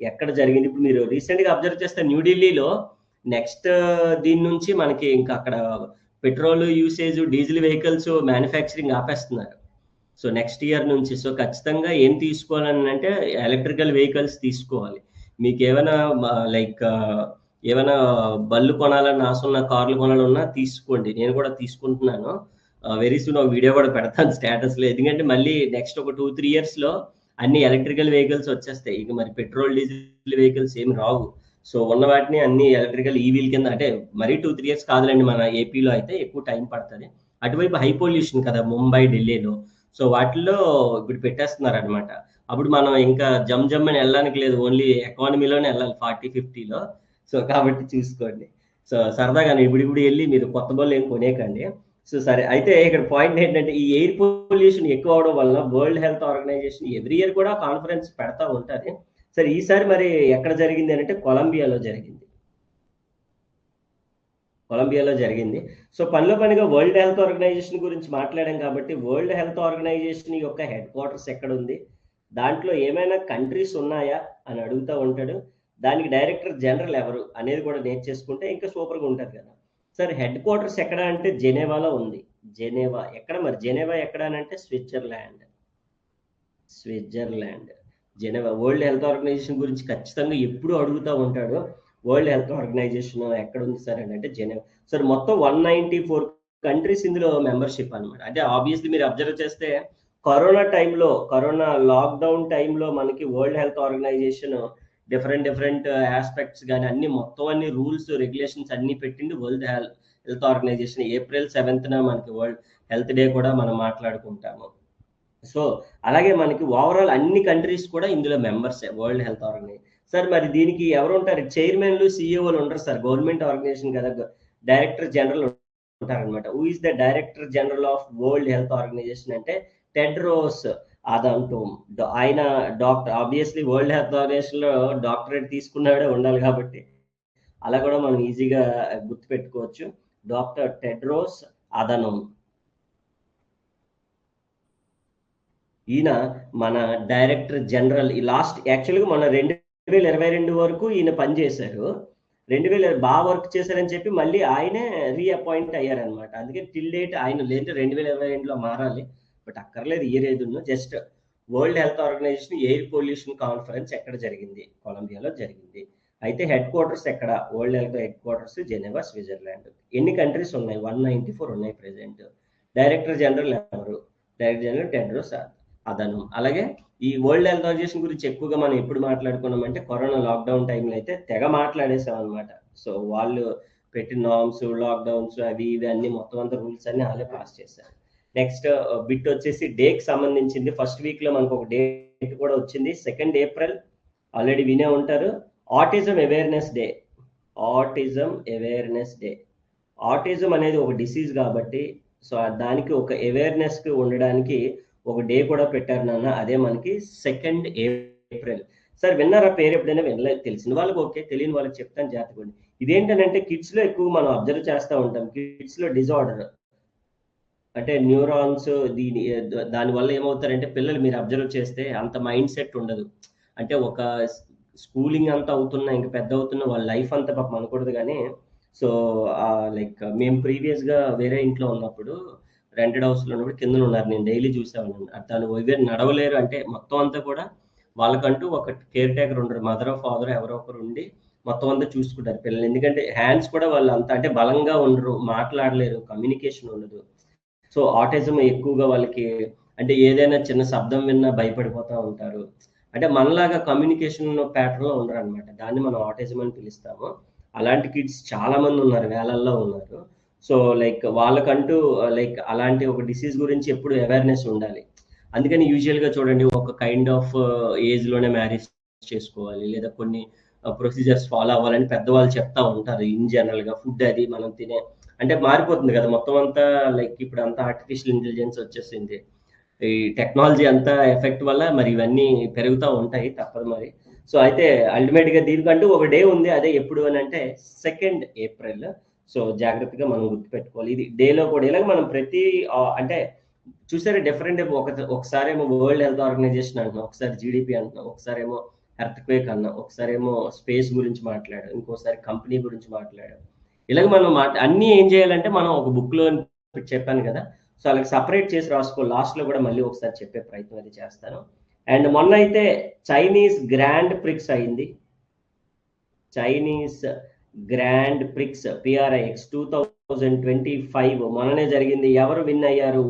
[SPEAKER 1] ఎక్కడ జరిగింది. ఇప్పుడు మీరు రీసెంట్గా అబ్జర్వ్ చేస్తే న్యూఢిల్లీలో నెక్స్ట్ దీని నుంచి మనకి ఇంకా అక్కడ petrol usage, diesel vehicles manufacturing ఆపేస్తున్నారు. సో నెక్స్ట్ ఇయర్ నుంచి సో ఖచ్చితంగా ఏం తీసుకోవాలని అంటే ఎలక్ట్రికల్ వెహికల్స్ తీసుకోవాలి. మీకు ఏమైనా లైక్ ఏమైనా బళ్ళు కొనాలని ఆశ ఉన్న, కార్లు కొనాలన్నా తీసుకోండి. నేను కూడా తీసుకుంటున్నాను. వెరీ సూన్ ఒక వీడియో కూడా పెడతాను స్టేటస్లో. ఎందుకంటే మళ్ళీ నెక్స్ట్ ఒక 2-3 ఇయర్స్లో అన్ని ఎలక్ట్రికల్ వెహికల్స్ వచ్చేస్తాయి. ఇక మరి పెట్రోల్ డీజిల్ వెహికల్స్ ఏమి రావు. సో ఉన్న వాటిని అన్ని ఎలక్ట్రికల్ ఈవీల కింద, అంటే మరీ 2-3 ఇయర్స్ కాదులేండి, మన ఏపీలో అయితే ఎక్కువ టైం పడుతుంది. అటువైపు హై పొల్యూషన్ కదా ముంబై, ఢిల్లీలో. సో వాటిల్లో ఇప్పుడు పెట్టేస్తున్నారు అనమాట. అప్పుడు మనం ఇంకా జమ్ అని వెళ్ళడానికి లేదు, ఓన్లీ ఎకానమీలోనే వెళ్ళాలి 40-50లో. సో కాబట్టి చూసుకోండి. సో సరదాగా ఇప్పుడు వెళ్ళి మీరు కొత్త బళ్ళు ఏం కొనేకండి. సో సరే, అయితే ఇక్కడ పాయింట్ ఏంటంటే ఈ ఎయిర్ పొల్యూషన్ ఎక్కువ అవడం వల్ల world health organization every year కూడా కాన్ఫరెన్స్ పెడతా ఉంటుంది. సరే ఈసారి మరి ఎక్కడ జరిగింది అంటే కొలంబియాలో జరిగింది. సో పనిలో పనిగా వరల్డ్ హెల్త్ ఆర్గనైజేషన్ గురించి మాట్లాడాం కాబట్టి వరల్డ్ హెల్త్ ఆర్గనైజేషన్ యొక్క హెడ్ క్వార్టర్స్ ఎక్కడ ఉంది, దాంట్లో ఏమైనా కంట్రీస్ ఉన్నాయా అని అడుగుతూ ఉంటాడు. దానికి డైరెక్టర్ జనరల్ ఎవరు అనేది కూడా నేర్చేసుకుంటే ఇంకా సూపర్గా ఉంటుంది కదా. సార్ హెడ్ క్వార్టర్స్ ఎక్కడ అంటే జెనీవాలో ఉంది. జెనీవా ఎక్కడ మరి? జెనీవా ఎక్కడ అని అంటే Switzerland. Geneva world health organization గురించి ఖచ్చితంగా ఎప్పుడు అడుగుతూ ఉంటాడు. వరల్డ్ హెల్త్ ఆర్గనైజేషన్ ఎక్కడ ఉంది సార్ అని అంటే జెనీవా. సార్ మొత్తం 194 కంట్రీస్ ఇందులో మెంబర్షిప్ అనమాట. అంటే ఆబ్వియస్లీ మీరు అబ్జర్వ్ చేస్తే కరోనా లాక్డౌన్ టైంలో మనకి world health organization different aspects కానీ అన్ని రూల్స్ రెగ్యులేషన్స్ అన్ని పెట్టింది world health organisation. April 7th మనకి వరల్డ్ హెల్త్ డే కూడా మనం మాట్లాడుకుంటాము. సో అలాగే మనకి ఓవరాల్ అన్ని కంట్రీస్ కూడా ఇందులో మెంబర్సే వరల్డ్ హెల్త్ ఆర్గనైజేషన్. సార్ మరి దీనికి ఎవరు ఉంటారు? చైర్మన్లు, సిఇఓలు ఉంటారు సార్. గవర్నమెంట్ ఆర్గనైజేషన్ కదా, డైరెక్టర్ జనరల్ ఉంటారనమాట. Who is the director general of world health organisation అంటే టెడ్రోస్ అథానోమ్. ఆయన doctor, obviously world health organisation లో డాక్టరేట్ తీసుకున్నాడే ఉండాలి కాబట్టి అలా కూడా మనం ఈజీగా గుర్తుపెట్టుకోవచ్చు. Doctor Tedros Adhanom. ఈయన మన డైరెక్టర్ జనరల్. ఈ లాస్ట్ యాక్చువల్గా మన 2022 వరకు ఈయన పనిచేశారు. 2000 బాగా వర్క్ చేశారని చెప్పి మళ్ళీ ఆయనే రీఅపాయింట్ అయ్యారనమాట. అందుకే టిల్ డేట్ ఆయన లేదు 2022లో మారాలి, బట్ అక్కర్లేదు ఇయర్ ఏదున్నా. Just world health organisation air pollution conference ఎక్కడ జరిగింది? కొలంబియాలో జరిగింది. అయితే హెడ్ క్వార్టర్స్ ఎక్కడ? World health headquarters Geneva, Switzerland. ఎన్ని కంట్రీస్ ఉన్నాయి? 194 ఉన్నాయి ప్రెసెంట్. డైరెక్టర్ జనరల్ ఎవరు? Director general Tedros Adhanom. అలాగే ఈ వరల్డ్ హెల్త్ ఆర్గనైజేషన్ గురించి ఎక్కువగా మనం ఎప్పుడు మాట్లాడుకున్నామంటే కరోనా లాక్డౌన్ టైంలో అయితే తెగ మాట్లాడేసాం అనమాట. సో వాళ్ళు పెట్టిన నార్మ్స్, లాక్డౌన్స్, అవి ఇవి అన్ని మొత్తం అంతా రూల్స్ అన్ని వాళ్ళే పాస్ చేశారు. నెక్స్ట్ బిట్ వచ్చేసి డేకి సంబంధించింది. ఫస్ట్ వీక్ లో మనకు ఒక డేట్ కూడా వచ్చింది, 2nd April. ఆల్రెడీ వినే ఉంటారు. Autism awareness day. ఆటిజం అనేది ఒక డిసీజ్ కాబట్టి సో దానికి ఒక అవేర్నెస్ కి ఉండడానికి ఒక డే కూడా పెట్టారు నాన్న. అదే మనకి 2nd April. సార్ విన్నారా పేరు? ఎప్పుడైనా వినలేదు. తెలిసిన వాళ్ళకి ఓకే, తెలియని వాళ్ళకి చెప్తాను జాగ్రత్తగా. ఇదేంటంటే కిడ్స్ లో ఎక్కువ మనం అబ్జర్వ్ చేస్తూ ఉంటాం. కిడ్స్ లో డిజార్డర్ అంటే న్యూరాన్స్, దాని వల్ల ఏమవుతారంటే పిల్లలు మీరు అబ్జర్వ్ చేస్తే అంత మైండ్ సెట్ ఉండదు. అంటే ఒక స్కూలింగ్ అంతా అవుతున్నా ఇంకా పెద్ద అవుతున్నా వాళ్ళ లైఫ్ అంతా పాపం అనకూడదు కానీ సో లైక్ మేము ప్రీవియస్గా వేరే ఇంట్లో ఉన్నప్పుడు రెంటెడ్ హౌస్లో ఉన్నప్పుడు కింద ఉన్నారు, నేను డైలీ చూసేవాళ్ళని. తను ఎవరు నడవలేరు అంటే మొత్తం అంతా కూడా వాళ్ళకంటూ ఒక కేర్ టేకర్ ఉండరు, మదర్ ఫాదర్ ఎవరో ఒకరు ఉండి మొత్తం అంతా చూసుకుంటారు పిల్లలు. ఎందుకంటే హ్యాండ్స్ కూడా వాళ్ళు అంత అంటే బలంగా ఉండరు, మాట్లాడలేరు, కమ్యూనికేషన్ ఉండదు. సో ఆటిజం ఎక్కువగా వాళ్ళకి అంటే ఏదైనా చిన్న శబ్దం విన్నా భయపడిపోతూ ఉంటారు. అంటే మనలాగా కమ్యూనికేషన్ ప్యాటర్న్లో ఉండరు అనమాట. దాన్ని మనం ఆటిజం అని పిలుస్తాము. అలాంటి కిడ్స్ చాలా మంది ఉన్నారు, వేలల్లో ఉన్నారు. సో లైక్ వాళ్ళకంటూ లైక్ అలాంటి ఒక డిసీజ్ గురించి ఎప్పుడు అవేర్నెస్ ఉండాలి. అందుకని యూజువల్గా చూడండి ఒక కైండ్ ఆఫ్ ఏజ్లోనే మ్యారేజ్ చేసుకోవాలి లేదా కొన్ని ప్రొసీజర్స్ ఫాలో అవ్వాలని పెద్దవాళ్ళు చెప్తా ఉంటారు. ఇన్ జనరల్గా ఫుడ్ అది మనం తినే అంటే మారిపోతుంది కదా మొత్తం అంతా. లైక్ ఇప్పుడు అంతా ఆర్టిఫిషియల్ ఇంటెలిజెన్స్ వచ్చేసింది. ఈ టెక్నాలజీ అంతా ఎఫెక్ట్ వల్ల మరి ఇవన్నీ పెరుగుతూ ఉంటాయి, తప్పదు మరి. సో అయితే అల్టిమేట్గా దీనికంటూ ఒక డే ఉంది. అదే ఎప్పుడు అని అంటే 2nd ఏప్రిల్. సో జాగ్రత్తగా మనం గుర్తుపెట్టుకోవాలి. ఇది డేలో కూడా ఇలాగ మనం ప్రతి అంటే చూసారా డిఫరెంట్. ఒకసారేమో వరల్డ్ హెల్త్ ఆర్గనైజేషన్ అంటున్నాం, ఒకసారి జీడిపి అంటున్నాం, ఒకసారేమో ఎర్త్ క్వేక్ అన్నాం, ఒకసారేమో స్పేస్ గురించి మాట్లాడాం, ఇంకోసారి కంపెనీ గురించి మాట్లాడాం. ఇలాగ మనం అన్నీ ఏం చేయాలంటే మనం ఒక బుక్లో చెప్పాను కదా, సో అలాగే సపరేట్ చేసి రాసుకో. లాస్ట్లో కూడా మళ్ళీ ఒకసారి చెప్పే ప్రయత్నం అది చేస్తాను. అండ్ మొన్న అయితే చైనీస్ గ్రాండ్ ప్రిక్స్ అయింది. చైనీస్ గ్రాండ్ ప్రిక్స్ పిఆర్ఐఎక్స్ 2025 మొన్ననే జరిగింది. ఎవరు విన్ అయ్యారు?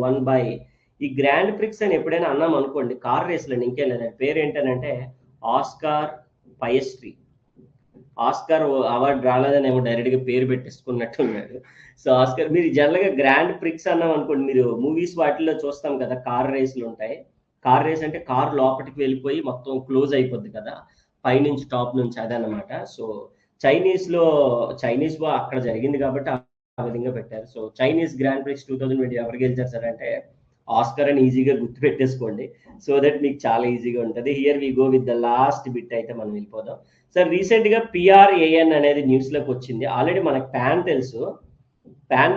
[SPEAKER 1] వన్ బై ఈ గ్రాండ్ ప్రిక్స్ అని ఎప్పుడైనా అన్నాం అనుకోండి, కార్ రేస్లో ఇంకేం లేదండి. పేరు ఏంటనంటే ఆస్కార్ పయస్ట్రీ. ఆస్కార్ అవార్డు రాలేదని ఏమో డైరెక్ట్గా పేరు పెట్టేసుకున్నట్టున్నాడు. సో ఆస్కార్, మీరు జనరల్గా గ్రాండ్ ప్రిక్స్ అన్నాం అనుకోండి, మీరు మూవీస్ వాటిల్లో చూస్తాం కదా, కార్ రేస్లు ఉంటాయి. కార్ రేస్ అంటే కార్ లోపలికి వెళ్ళిపోయి మొత్తం క్లోజ్ అయిపోద్ది కదా, పైనుంచి టాప్ నుంచి, అదనమాట. సో చైనీస్ అక్కడ జరిగింది కాబట్టి ఆ విధంగా పెట్టారు. సో చైనీస్ గ్రాండ్ ప్రిక్స్ 2020 ఎవరు గెలిచారు సార్ అంటే ఆస్కార్ అని ఈజీగా గుర్తు పెట్టేసుకోండి. సో దట్ మీకు చాలా ఈజీగా ఉంటుంది. Here we go with the last bit. అయితే మనం వెళ్ళిపోదాం సార్. రీసెంట్ గా పిఆర్ఏఎన్ అనేది న్యూస్ లోకి వచ్చింది. ఆల్రెడీ మనకు ప్యాన్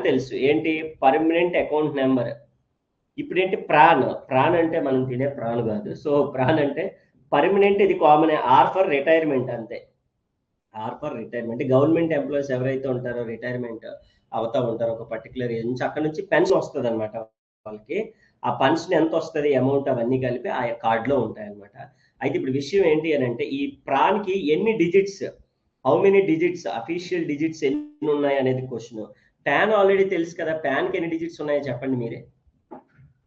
[SPEAKER 1] తెలుసు ఏంటి, పర్మనెంట్ అకౌంట్ నెంబర్. ఇప్పుడు ఏంటి ప్రాన్ అంటే మనం తినే ప్రాన్ కాదు. సో ప్రాన్ అంటే పర్మనెంట్, ఇది కామన్. ఆర్ ఫర్ రిటైర్మెంట్ అంతే. R for retirement. Government employees ఎవరైతే ఉంటారో రిటైర్మెంట్ అవుతా ఉంటారో ఒక పర్టికులర్ ఏజ్ నుంచి, అక్కడ నుంచి పెన్షన్ వస్తుంది అనమాట వాళ్ళకి. ఆ పెన్షన్ ఎంత వస్తుంది, అమౌంట్, అవన్నీ కలిపి ఆ కార్డులో ఉంటాయి అనమాట. అయితే ఇప్పుడు విషయం ఏంటి అని అంటే, ఈ ప్రాన్కి ఎన్ని digits, how many digits, official digits ఎన్ని ఉన్నాయి అనేది క్వశ్చన్. ప్యాన్ ఆల్రెడీ తెలుసు కదా, ప్యాన్కి ఎన్ని డిజిట్స్ ఉన్నాయో చెప్పండి మీరే.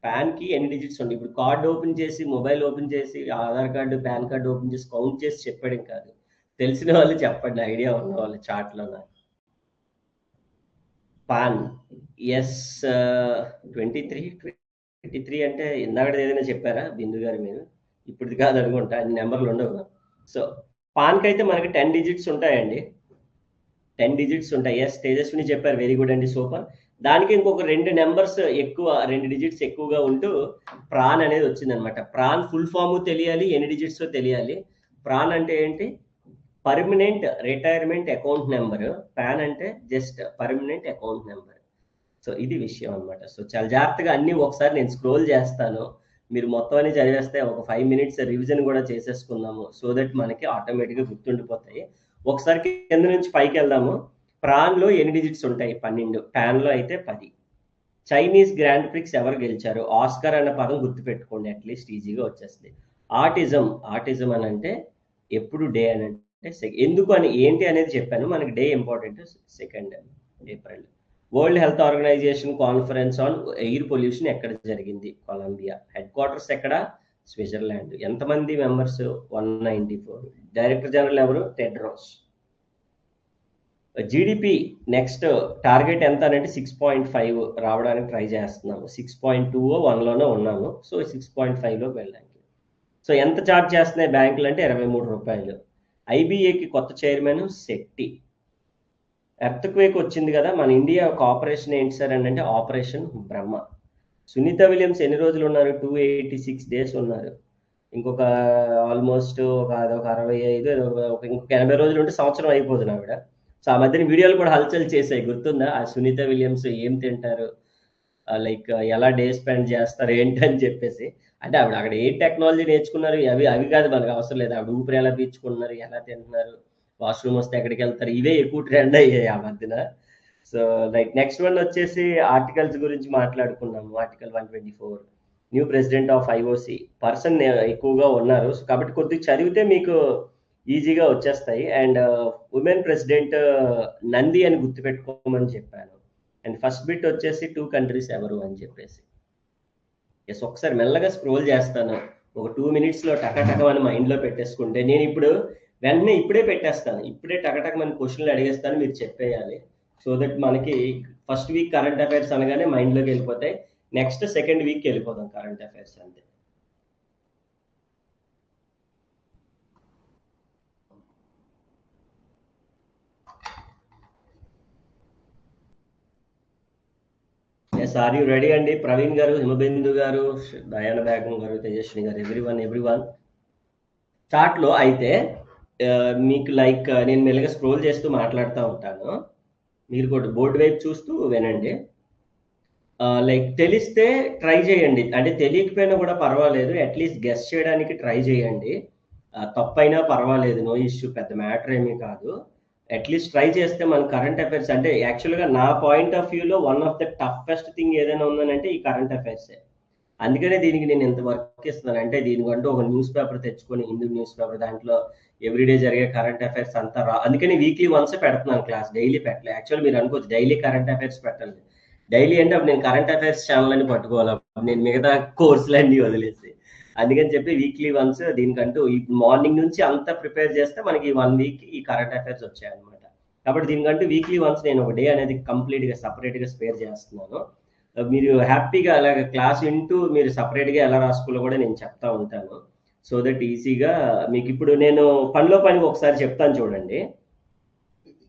[SPEAKER 1] ప్యాన్కి ఎన్ని డిజిట్స్ ఉన్నాయి? ఇప్పుడు కార్డు ఓపెన్ చేసి, మొబైల్ ఓపెన్ చేసి, Aadhaar card, pan card open చేసి కౌంట్ చేసి చెప్పడం కాదు. తెలిసిన వాళ్ళు చెప్పండి, ఐడియా ఉన్న వాళ్ళు చాట్లో. పాన్ ఎస్ 23 అంటే ఇందాక ఏదైనా చెప్పారా బిందు గారు మీరు? ఇప్పుడు కాదు అనుకుంటా, అన్ని నెంబర్లు ఉండవు. సో పాన్కి అయితే మనకి 10 డిజిట్స్ ఉంటాయండి. 10 డిజిట్స్ ఉంటాయి. ఎస్ తేజస్విని చెప్పారు, వెరీ గుడ్ అండి, సూపర్. దానికి ఇంకొక 2 నెంబర్స్ ఎక్కువ, 2 డిజిట్స్ ఎక్కువగా ఉంటూ ప్రాన్ అనేది వచ్చిందనమాట. ప్రాన్ ఫుల్ ఫామ్ తెలియాలి, ఎన్ని డిజిట్స్ తెలియాలి. ప్రాన్ అంటే ఏంటి? Permanent retirement account number. PAN అంటే just permanent account number. So ఇది విషయం అనమాట. సో చాలా జాగ్రత్తగా అన్ని ఒకసారి నేను స్క్రోల్ చేస్తాను, మీరు మొత్తం అన్ని చదివేస్తే ఒక 5 మినిట్స్ రివిజన్ కూడా చేసేసుకుందాము. సో దట్ మనకి ఆటోమేటిక్గా గుర్తుండిపోతాయి. ఒకసారి కింద నుంచి పైకి వెళ్దాము. ప్రాన్లో ఎన్ని డిజిట్స్ ఉంటాయి? 12. ప్యాన్లో అయితే 10. చైనీస్ గ్రాండ్ ప్రిక్స్ ఎవరు గెలిచారు? ఆస్కార్ అన్న పదం గుర్తుపెట్టుకోండి, అట్లీస్ట్ ఈజీగా వచ్చేస్తుంది. ఆటిజం అని అంటే ఎప్పుడు డే అని అంటే ఎందుకు అని ఏంటి అనేది చెప్పాను. మనకి day important. 2nd April. World health organization conference on air pollution ఎక్కడ జరిగింది? కొలంబియా. హెడ్ క్వార్టర్స్ ఎక్కడ? స్విట్జర్లాండ్. ఎంతమంది మెంబర్స్? 194. డైరెక్టర్ జనరల్ ఎవరు? టెడ్రోస్. జీడిపి నెక్స్ట్ టార్గెట్ ఎంత అంటే 6.5 రావడానికి ట్రై చేస్తున్నాము. 6.2 1లోనే ఉన్నాము. సో 6.5లోకి వెళ్ళడానికి. సో ఎంత ఛార్జ్ చేస్తున్నాయి బ్యాంకులు అంటే 23 రూపాయలు. ఐబీఏకి కొత్త చైర్మన్ శెట్టి. ఎర్త్ క్వేక్ వచ్చింది కదా, మన ఇండియా ఒక ఆపరేషన్ ఏంటి సార్ అని అంటే ఆపరేషన్ బ్రహ్మ. సునీత విలియమ్స్ ఎన్ని రోజులు ఉన్నారు? 286 డేస్ ఉన్నారు. ఇంకొక ఆల్మోస్ట్ ఒక 65, ఇంకొక 80 రోజులు ఉంటే సంవత్సరం అయిపోతుంది ఆవిడ. సో ఆ మధ్యన వీడియోలు కూడా హల్చల్ చేశాయి, గుర్తుందా? ఆ సునీత విలియమ్స్ ఏం తింటారు, లైక్ ఎలా డే స్పెండ్ చేస్తారు ఏంటి అని చెప్పేసి. అంటే ఆవిడ అక్కడ ఏ టెక్నాలజీ నేర్చుకున్నారు, అవి కాదు మనకు అవసరం లేదు. ఆవిడ ఊపిరి ఎలా పీల్చుకుంటున్నారు, ఎలా తింటున్నారు, వాష్రూమ్ వస్తే ఎక్కడికి వెళ్తారు, ఇవే ఎక్కువ ట్రెండ్ అయ్యాయి ఆ మధ్యన. సో లైక్ నెక్స్ట్ వన్ వచ్చేసి ఆర్టికల్స్ గురించి మాట్లాడుకున్నాము. Article 124, new president of IOC person ఎక్కువగా ఉన్నారు. సో కాబట్టి కొద్దిగా చదివితే మీకు ఈజీగా వచ్చేస్తాయి. అండ్ ఉమెన్ ప్రెసిడెంట్ నంది అని గుర్తుపెట్టుకోమని చెప్పాను. అండ్ ఫస్ట్ బిట్ వచ్చేసి 2 కంట్రీస్ ఎవరు అని చెప్పేసి. ఎస్ ఒకసారి మెల్లగా స్క్రోల్ చేస్తాను. ఒక 2 మినిట్స్లో టకటకమని మైండ్లో పెట్టేసుకుంటే, నేను ఇప్పుడు వెంటనే ఇప్పుడే పెట్టేస్తాను. ఇప్పుడే టకటకమని క్వశ్చన్లు అడిగేస్తాను, మీరు చెప్పేయాలి. సో దట్ మనకి ఫస్ట్ వీక్ కరెంట్ అఫైర్స్ అనగానే మైండ్లోకి వెళ్ళిపోతాయి. నెక్స్ట్ 2nd వీక్కి వెళ్ళిపోతాం కరెంట్ అఫైర్స్ అంతే. సార్ యూ రెడీ అండి? ప్రవీణ్ గారు, హిమబిందు గారు, దయాన బేగం గారు, తేజస్విని గారు, ఎవ్రీవన్. చాట్ లో అయితే మీకు లైక్ నేను మెల్లగా స్క్రోల్ చేస్తూ మాట్లాడుతూ ఉంటాను. మీరు కూడా బోర్డు వైపు చూస్తూ వినండి. లైక్ తెలిస్తే ట్రై చేయండి. అంటే తెలియకపోయినా కూడా పర్వాలేదు. అట్లీస్ట్ గెస్ చేయడానికి ట్రై చేయండి. తప్పైనా పర్వాలేదు. No issue. పెద్ద మ్యాటర్ ఏమీ కాదు. అట్లీస్ట్ ట్రై చేస్తే మన కరెంట్ అఫైర్స్ అంటే యాక్చువల్‌గా నా పాయింట్ ఆఫ్ వ్యూలో one of the toughest thing ఏదైనా ఉందనంటే ఈ కరెంట్ అఫైర్సే. అందుకనే దీనికి నేను ఇంత వర్క్ ఇస్తున్నాను. అంటే దీనికంటూ ఒక న్యూస్ పేపర్ తెచ్చుకొని హిందూ న్యూస్ పేపర్ దాంట్లో ఎవ్రీడే జరిగే కరెంట్ అఫైర్స్ అంతా అందుకని వీక్లీ వన్సే పెడుతున్నాను క్లాస్. డైలీ పెట్టలే. యాక్చువల్ మీరు అనుకోవచ్చు డైలీ కరెంట్ అఫైర్స్ పెట్టాలి. డైలీ అంటే అప్పుడు నేను కరెంట్ అఫైర్స్ ఛానల్ అని పట్టుకోవాలి. అప్పుడు నేను మిగతా కోర్సులన్నీ వదిలేసి. అందుకని చెప్పి వీక్లీ వన్స్ దీనికంటూ ఈ మార్నింగ్ నుంచి అంతా ప్రిపేర్ చేస్తే మనకి 1 వీక్ ఈ కరెంట్ అఫైర్స్ వచ్చాయన్నమాట. కాబట్టి దీనికంటూ వీక్లీ వన్స్ నేను ఒక డే అనేది కంప్లీట్‌గా సెపరేట్‌గా స్పేర్ చేస్తున్నాను. మీరు హ్యాపీగా అలాగ క్లాస్ వింటూ మీరు సెపరేట్‌గా ఎలా రాసుకోవాలో కూడా నేను చెప్తా ఉంటాను. సో దట్ ఈజీగా మీకు ఇప్పుడు నేను పనిలో పనికి ఒకసారి చెప్తాను చూడండి.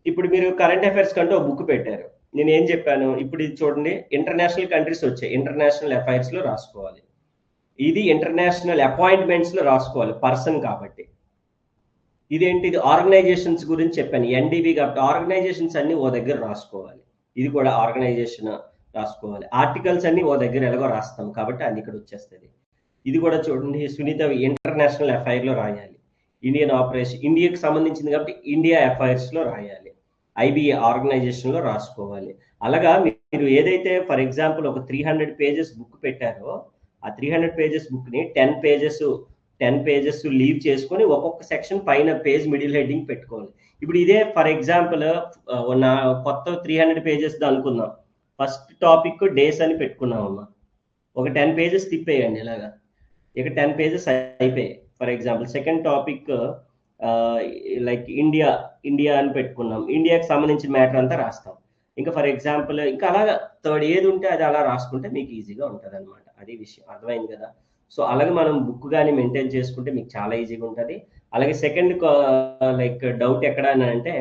[SPEAKER 1] ఇప్పుడు మీరు కరెంట్ అఫైర్స్ కంటూ ఒక బుక్ పెట్టారు. నేను ఏం చెప్పాను? ఇప్పుడు ఇది చూడండి, ఇంటర్నేషనల్ కంట్రీస్ వచ్చాయి. ఇంటర్నేషనల్ అఫైర్స్ లో రాసుకోవాలి. ఇది ఇంటర్నేషనల్ అపాయింట్మెంట్స్ లో రాసుకోవాలి, పర్సన్ కాబట్టి. ఇదేంటి? ఇది ఆర్గనైజేషన్స్ గురించి చెప్పాను. ఎన్డీబీ కాబట్టి ఆర్గనైజేషన్స్ అన్ని ఓ దగ్గర రాసుకోవాలి. ఇది కూడా ఆర్గనైజేషన్ రాసుకోవాలి. ఆర్టికల్స్ అన్ని ఓ దగ్గర ఎలాగో రాస్తాం కాబట్టి అది ఇక్కడ వచ్చేస్తుంది. ఇది కూడా చూడండి, సునీత ఇంటర్నేషనల్ అఫైర్ లో రాయాలి. ఇండియన్ ఆపరేషన్ ఇండియాకి సంబంధించింది కాబట్టి ఇండియా అఫైర్స్ లో రాయాలి. ఐబిఏ ఆర్గనైజేషన్ లో రాసుకోవాలి. అలాగా మీరు ఏదైతే ఫర్ ఎగ్జాంపుల్ ఒక 300 పేజెస్ బుక్ పెట్టారో ఆ 300 పేజెస్ బుక్ ని 10 పేజెస్ లీవ్ చేసుకొని ఒక్కొక్క సెక్షన్ పైన పేజ్ మిడిల్ హెడ్డింగ్ పెట్టుకోవాలి. ఇప్పుడు ఇదే ఫర్ ఎగ్జాంపుల్ నా కొత్త 300 పేజెస్ అనుకుందాం. ఫస్ట్ టాపిక్ డేస్ అని పెట్టుకున్నామమ్మా. ఒక 10 పేజెస్ తిప్పేయండి ఇలాగా. ఇక 10 పేజెస్ అయిపోయాయి. For example second topic like India అని పెట్టుకున్నాం. ఇండియాకి సంబంధించిన మ్యాటర్ అంతా రాస్తాం. ఇంకా ఫర్ ఎగ్జాంపుల్ ఇంకా అలాగా థర్డ్ ఏది ఉంటే అది అలా రాసుకుంటే మీకు ఈజీగా ఉంటుంది అనమాట. అది విషయం, అర్థమైంది కదా? సో అలాగే మనం బుక్ కానీ మెయింటైన్ చేసుకుంటే మీకు చాలా ఈజీగా ఉంటుంది. అలాగే సెకండ్ లైక్ డౌట్ ఎక్కడ అని అంటే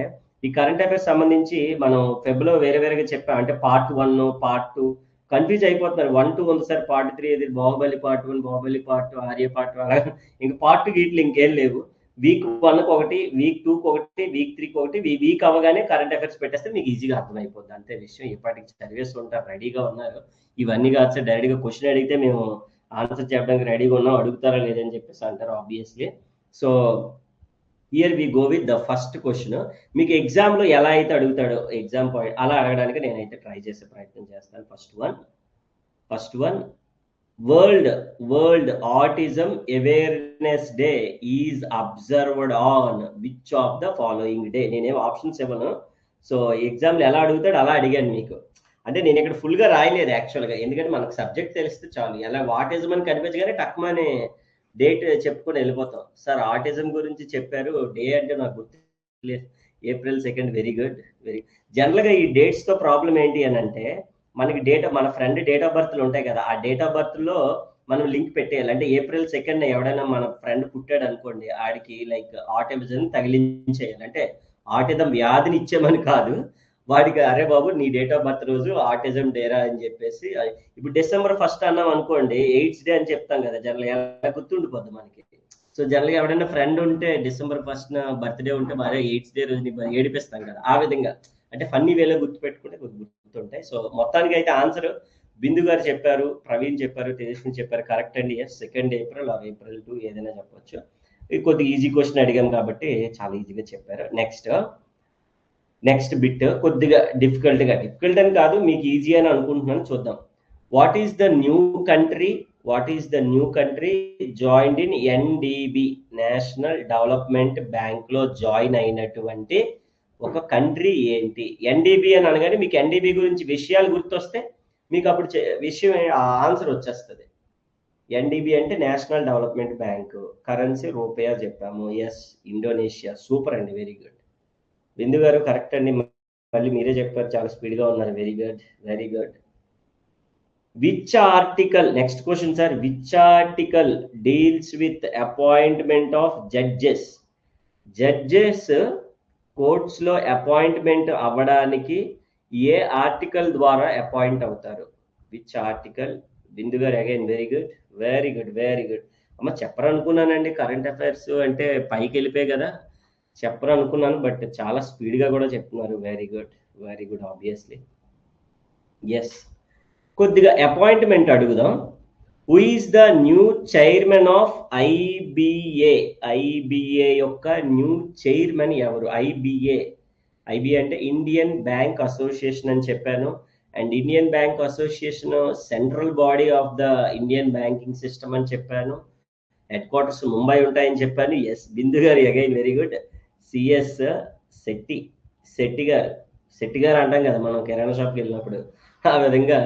[SPEAKER 1] ఈ కరెంట్ అఫైర్స్ సంబంధించి మనం ఫెబ్లో వేరేగా చెప్పాం. అంటే పార్ట్ 1 పార్ట్ 2 కన్ఫ్యూజ్ అయిపోతున్నారు. 1, 2 ఉంది సార్, పార్ట్ 3 ఇది Baahubali part 1, Baahubali part 2, Arya part 2 అలాగే ఇంకా పార్ట్ 2 గీట్లు ఇంకేం లేవు. వీక్ 1 ఒకటి, వీక్ 2 ఒకటి, వీక్ 3 ఒకటి, వీక్ అవగానే కరెంట్ అఫైర్స్ పెట్టేస్తే మీకు ఈజీగా అర్థమైపోద్ది. అంతే విషయం. ఇప్పటికి చదివేసి ఉంటారు, రెడీగా ఉన్నారు. ఇవన్నీ కాదు సార్, డైరెక్ట్గా క్వశ్చన్ అడిగితే మేము ఆన్సర్ చెప్పడానికి రెడీగా ఉన్నాం, అడుగుతారా లేదని చెప్పేసి అంటారు obviously. So here we go with the first question. మీకు ఎగ్జామ్ లో ఎలా అయితే అడుగుతాడో ఎగ్జామ్ పాయింట్ అలా అడగడానికి నేనైతే ట్రై చేసే ప్రయత్నం చేస్తాను. First one world autism awareness day is observed on which of the following day. నేనేం ఆప్షన్స్ ఇవ్వను. సో ఎగ్జామ్లో ఎలా అడుగుతాడు అలా అడిగాను మీకు. అంటే నేను ఇక్కడ ఫుల్ గా రాయలేదు యాక్చువల్గా, ఎందుకంటే మనకు సబ్జెక్ట్ తెలిస్తే చాలు. ఎలా ఆటిజం అని కనిపించగానే టక్మని డేట్ చెప్పుకొని వెళ్ళిపోతాం. సార్ ఆటిజం గురించి చెప్పారు, డే అంటే నాకు గుర్తు లేదు. April 2 very good. జనరల్గా ఈ డేట్స్ తో ప్రాబ్లం ఏంటి అని అంటే మనకి మన ఫ్రెండ్ డేట్ ఆఫ్ బర్త్లు ఉంటాయి కదా, ఆ డేట్ ఆఫ్ బర్త్ లో మనం లింక్ పెట్టేయాలి. అంటే April 2 ఎవడైనా మన ఫ్రెండ్ పుట్టాడు అనుకోండి, ఆడికి లైక్ ఆటిజం తగిలించేయాలి. అంటే ఆటిజం వ్యాధిని ఇచ్చేమని కాదు, వాడికి అరే బాబు నీ డేట్ ఆఫ్ బర్త్ రోజు ఆటిజం డేరా అని చెప్పేసి. ఇప్పుడు December 1 అన్నాం అనుకోండి, ఎయిడ్స్ డే అని చెప్తాం కదా, జనరల్ ఎలా గుర్తుండిపోద్ది మనకి. సో జనరల్ గా ఎవరైనా ఫ్రెండ్ ఉంటే December 1 బర్త్డే ఉంటే మరి ఎయిడ్స్ డే రోజు ఏడిపిస్తాం కదా, ఆ విధంగా అంటే ఫన్నీ వేలో గుర్తుపెట్టుకుంటే గుర్తుంటాయి. సో మొత్తానికి అయితే ఆన్సర్ బిందు గారు చెప్పారు, ప్రవీణ్ చెప్పారు, తేజస్విని చెప్పారు. కరెక్ట్ అండి. ఎస్, 2 April ఆర్ April 2 ఏదైనా చెప్పొచ్చు. ఇది కొద్దిగా ఈజీ క్వశ్చన్ అడిగాం కాబట్టి చాలా ఈజీగా చెప్పారు. నెక్స్ట్ బిట్ కొద్దిగా డిఫికల్ట్ అని కాదు, మీకు ఈజీ అని అనుకుంటున్నాను. చూద్దాం. What is the new country joined in NDB, national development bank లో జాయిన్ అయినటువంటి ఒక కంట్రీ ఏంటి? ఎన్డిబి అని అనగానే మీకు ఎన్డిబి గురించి విషయాలు గుర్తొస్తే మీకు అప్పుడు విషయం ఆన్సర్ వచ్చేస్తుంది. ఎన్డిబి అంటే నేషనల్ డెవలప్మెంట్ బ్యాంక్. కరెన్సీ రూపాయ చెప్పాము. Yes, Indonesia. సూపర్ అండి, very good. Bindu garu correct అండి, మళ్ళీ మీరే చెప్పారు, చాలా స్పీడ్ గా ఉన్నారు. Very good. Which article, next question sir, which article deals with appointment of judges courts లో అపాయింట్మెంట్ అవ్వడానికి ఏ ఆర్టికల్ ద్వారా అపాయింట్ అవుతారు? Which article? బిందు గారు again very good, very good, very good. అమ్మ చెప్పరనుకున్నానండి, కరెంట్ అఫైర్స్ అంటే పైకి వెళ్ళిపోయాయి కదా, చెప్పరనుకున్నాను, బట్ చాలా స్పీడ్గా కూడా చెప్తున్నారు. Very good, very good. Obviously yes. కొద్దిగా అపాయింట్మెంట్ అడుగుదాం. Who is the new chairman of IBA? IBA యొక్క న్యూ చైర్మన్ ఎవరు? ఐబిఏ అంటే ఇండియన్ బ్యాంక్ అసోసియేషన్ అని చెప్పాను. And Indian bank association central body of the Indian banking system అని చెప్పాను. Head quarters Mumbai ఉంటాయని చెప్పాను. ఎస్, బిందు గారు again very good. CS Shetty, Shetty గారు అంటాం కదా మనం కిరాణా షాప్కి వెళ్ళినప్పుడు, ఆ విధంగా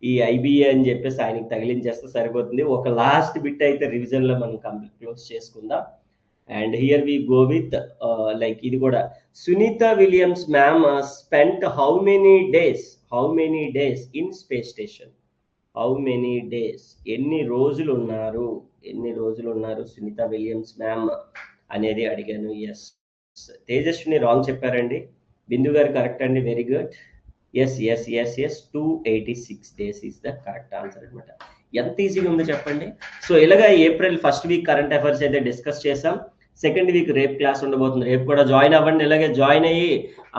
[SPEAKER 1] ఈ ఐబిఏ అని చెప్పేసి ఆయనకి తగిలించేస్తే సరిపోతుంది. ఒక లాస్ట్ బిట్ అయితే రివిజన్లో మనం కంప్లీట్ క్లోజ్ చేసుకుందాం. And here we go with like ఇది కూడా, Sunita Williams ma'am spent how many days in space station? How many days, ఎన్ని రోజులు ఉన్నారు సునీత విలియమ్స్ మ్యామ్ అనేది అడిగాను. ఎస్, తేజస్విని రాంగ్ చెప్పారండి. బిందు గారు కరెక్ట్ అండి, very good. Yes 286 days is the correct answer అనమాట. ఎంత ఈజీగా ఉందో చెప్పండి. సో ఇలాగా April first week current affairs అయితే డిస్కస్ చేసాం. సెకండ్ వీక్ రేపు క్లాస్ ఉండబోతుంది. రేపు కూడా జాయిన్ అవ్వండి, ఇలాగే జాయిన్ అయ్యి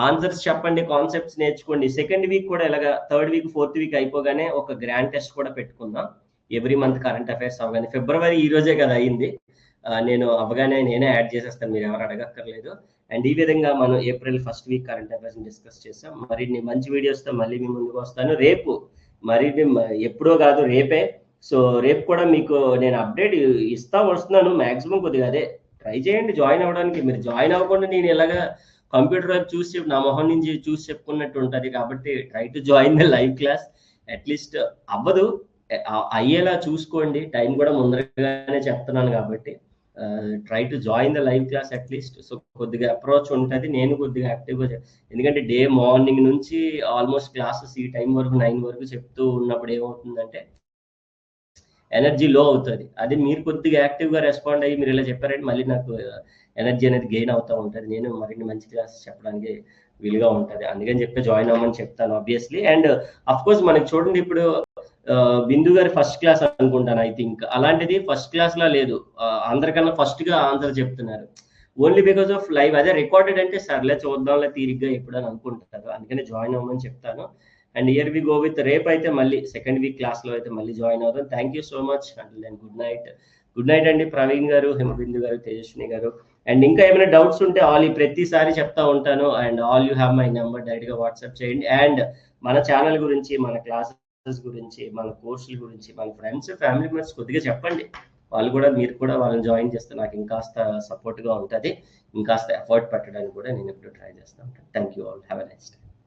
[SPEAKER 1] ఆన్సర్స్ చెప్పండి, కాన్సెప్ట్స్ నేర్చుకోండి. సెకండ్ వీక్ కూడా ఇలాగా థర్డ్ వీక్ ఫోర్త్ వీక్ అయిపోగానే ఒక గ్రాండ్ టెస్ట్ కూడా పెట్టుకుందాం. ఎవ్రీ మంత్ కరెంట్ అఫైర్స్ అవగానే, ఫిబ్రవరి ఈ రోజే కదా అయింది, నేను అవగానే నేనే యాడ్ చేసేస్తాను, మీరు ఎవరు అడగక్కర్లేదు. అండ్ ఈ విధంగా మనం April first week current affairs discuss చేసాం. మరిన్ని మంచి వీడియోస్తో మళ్ళీ మీ ముందుకు వస్తాను. రేపు మరిన్ని ఎప్పుడో కాదు, రేపే. సో రేపు కూడా మీకు నేను అప్డేట్ వస్తున్నాను మ్యాక్సిమం. కొద్దిగా అదే ట్రై చేయండి జాయిన్ అవ్వడానికి. మీరు జాయిన్ అవ్వకుండా నేను ఇలాగా కంప్యూటర్ వైపు చూసి నా మొహం నుంచి చూసి చెప్పుకున్నట్టు ఉంటుంది. కాబట్టి try to join the live class. At least అవ్వదు, అయ్యేలా చూసుకోండి. టైం కూడా ముందరగానే చెప్తున్నాను కాబట్టి try to join the live class at least. So కొద్దిగా అప్రోచ్ ఉంటుంది, నేను కొద్దిగా యాక్టివ్గా, ఎందుకంటే డే మార్నింగ్ నుంచి ఆల్మోస్ట్ క్లాసెస్ ఈ టైం వరకు 9 వరకు చెప్తూ ఉన్నప్పుడు ఏమవుతుందంటే ఎనర్జీ లో అవుతుంది. అది మీరు కొద్దిగా యాక్టివ్గా రెస్పాండ్ అయ్యి మీరు ఇలా చెప్పారంటే మళ్ళీ నాకు ఎనర్జీ అనేది గెయిన్ అవుతూ ఉంటుంది, నేను మరిన్ని మంచి క్లాసెస్ చెప్పడానికి వీలుగా ఉంటుంది. అందుకని చెప్పి జాయిన్ అవ్వమని చెప్తాను ఆబ్వియస్లీ. అండ్ అఫ్ కోర్స్ మనకి చూడండి, ఇప్పుడు బిందు గారి ఫస్ట్ క్లాస్ అనుకుంటాను ఐ థింక్, అలాంటిది ఫస్ట్ క్లాస్ లా లేదు, అందరికన్నా ఫస్ట్ గా ఆన్సర్ చెప్తున్నారు. Only because of live. అదే రికార్డెడ్ అంటే సర్లే చూద్దాంలే తీరిగ్గా ఎప్పుడని అనుకుంటారు, అందుకని జాయిన్ అవ్వమని చెప్తాను. And here we go with రేపు అయితే మళ్ళీ సెకండ్ వీక్ క్లాస్ లో అయితే మళ్ళీ జాయిన్ అవుతాం. Thank you so much. And then good night అండి ప్రవీణ్ గారు, హిమబిందు గారు, తేజస్విని గారు. అండ్ ఇంకా ఏమైనా డౌట్స్ ఉంటే ప్రతిసారి చెప్తా ఉంటాను. And all you have my number, direct గా వాట్సాప్ చేయండి. అండ్ మన ఛానల్ గురించి, మన క్లాసెస్ గురించి, మన కోర్సుల గురించి మన ఫ్రెండ్స్ ఫ్యామిలీ మెంబర్స్ కొద్దిగా చెప్పండి. మీరు కూడా వాళ్ళని జాయిన్ చేస్తే నాకు ఇంకాస్త సపోర్ట్గా ఉంటుంది, ఇంకాస్త ఎఫర్ట్ పెట్టడానికి కూడా నేను ఇప్పుడు ట్రై చేస్తాను. Thank you all, have a nice day.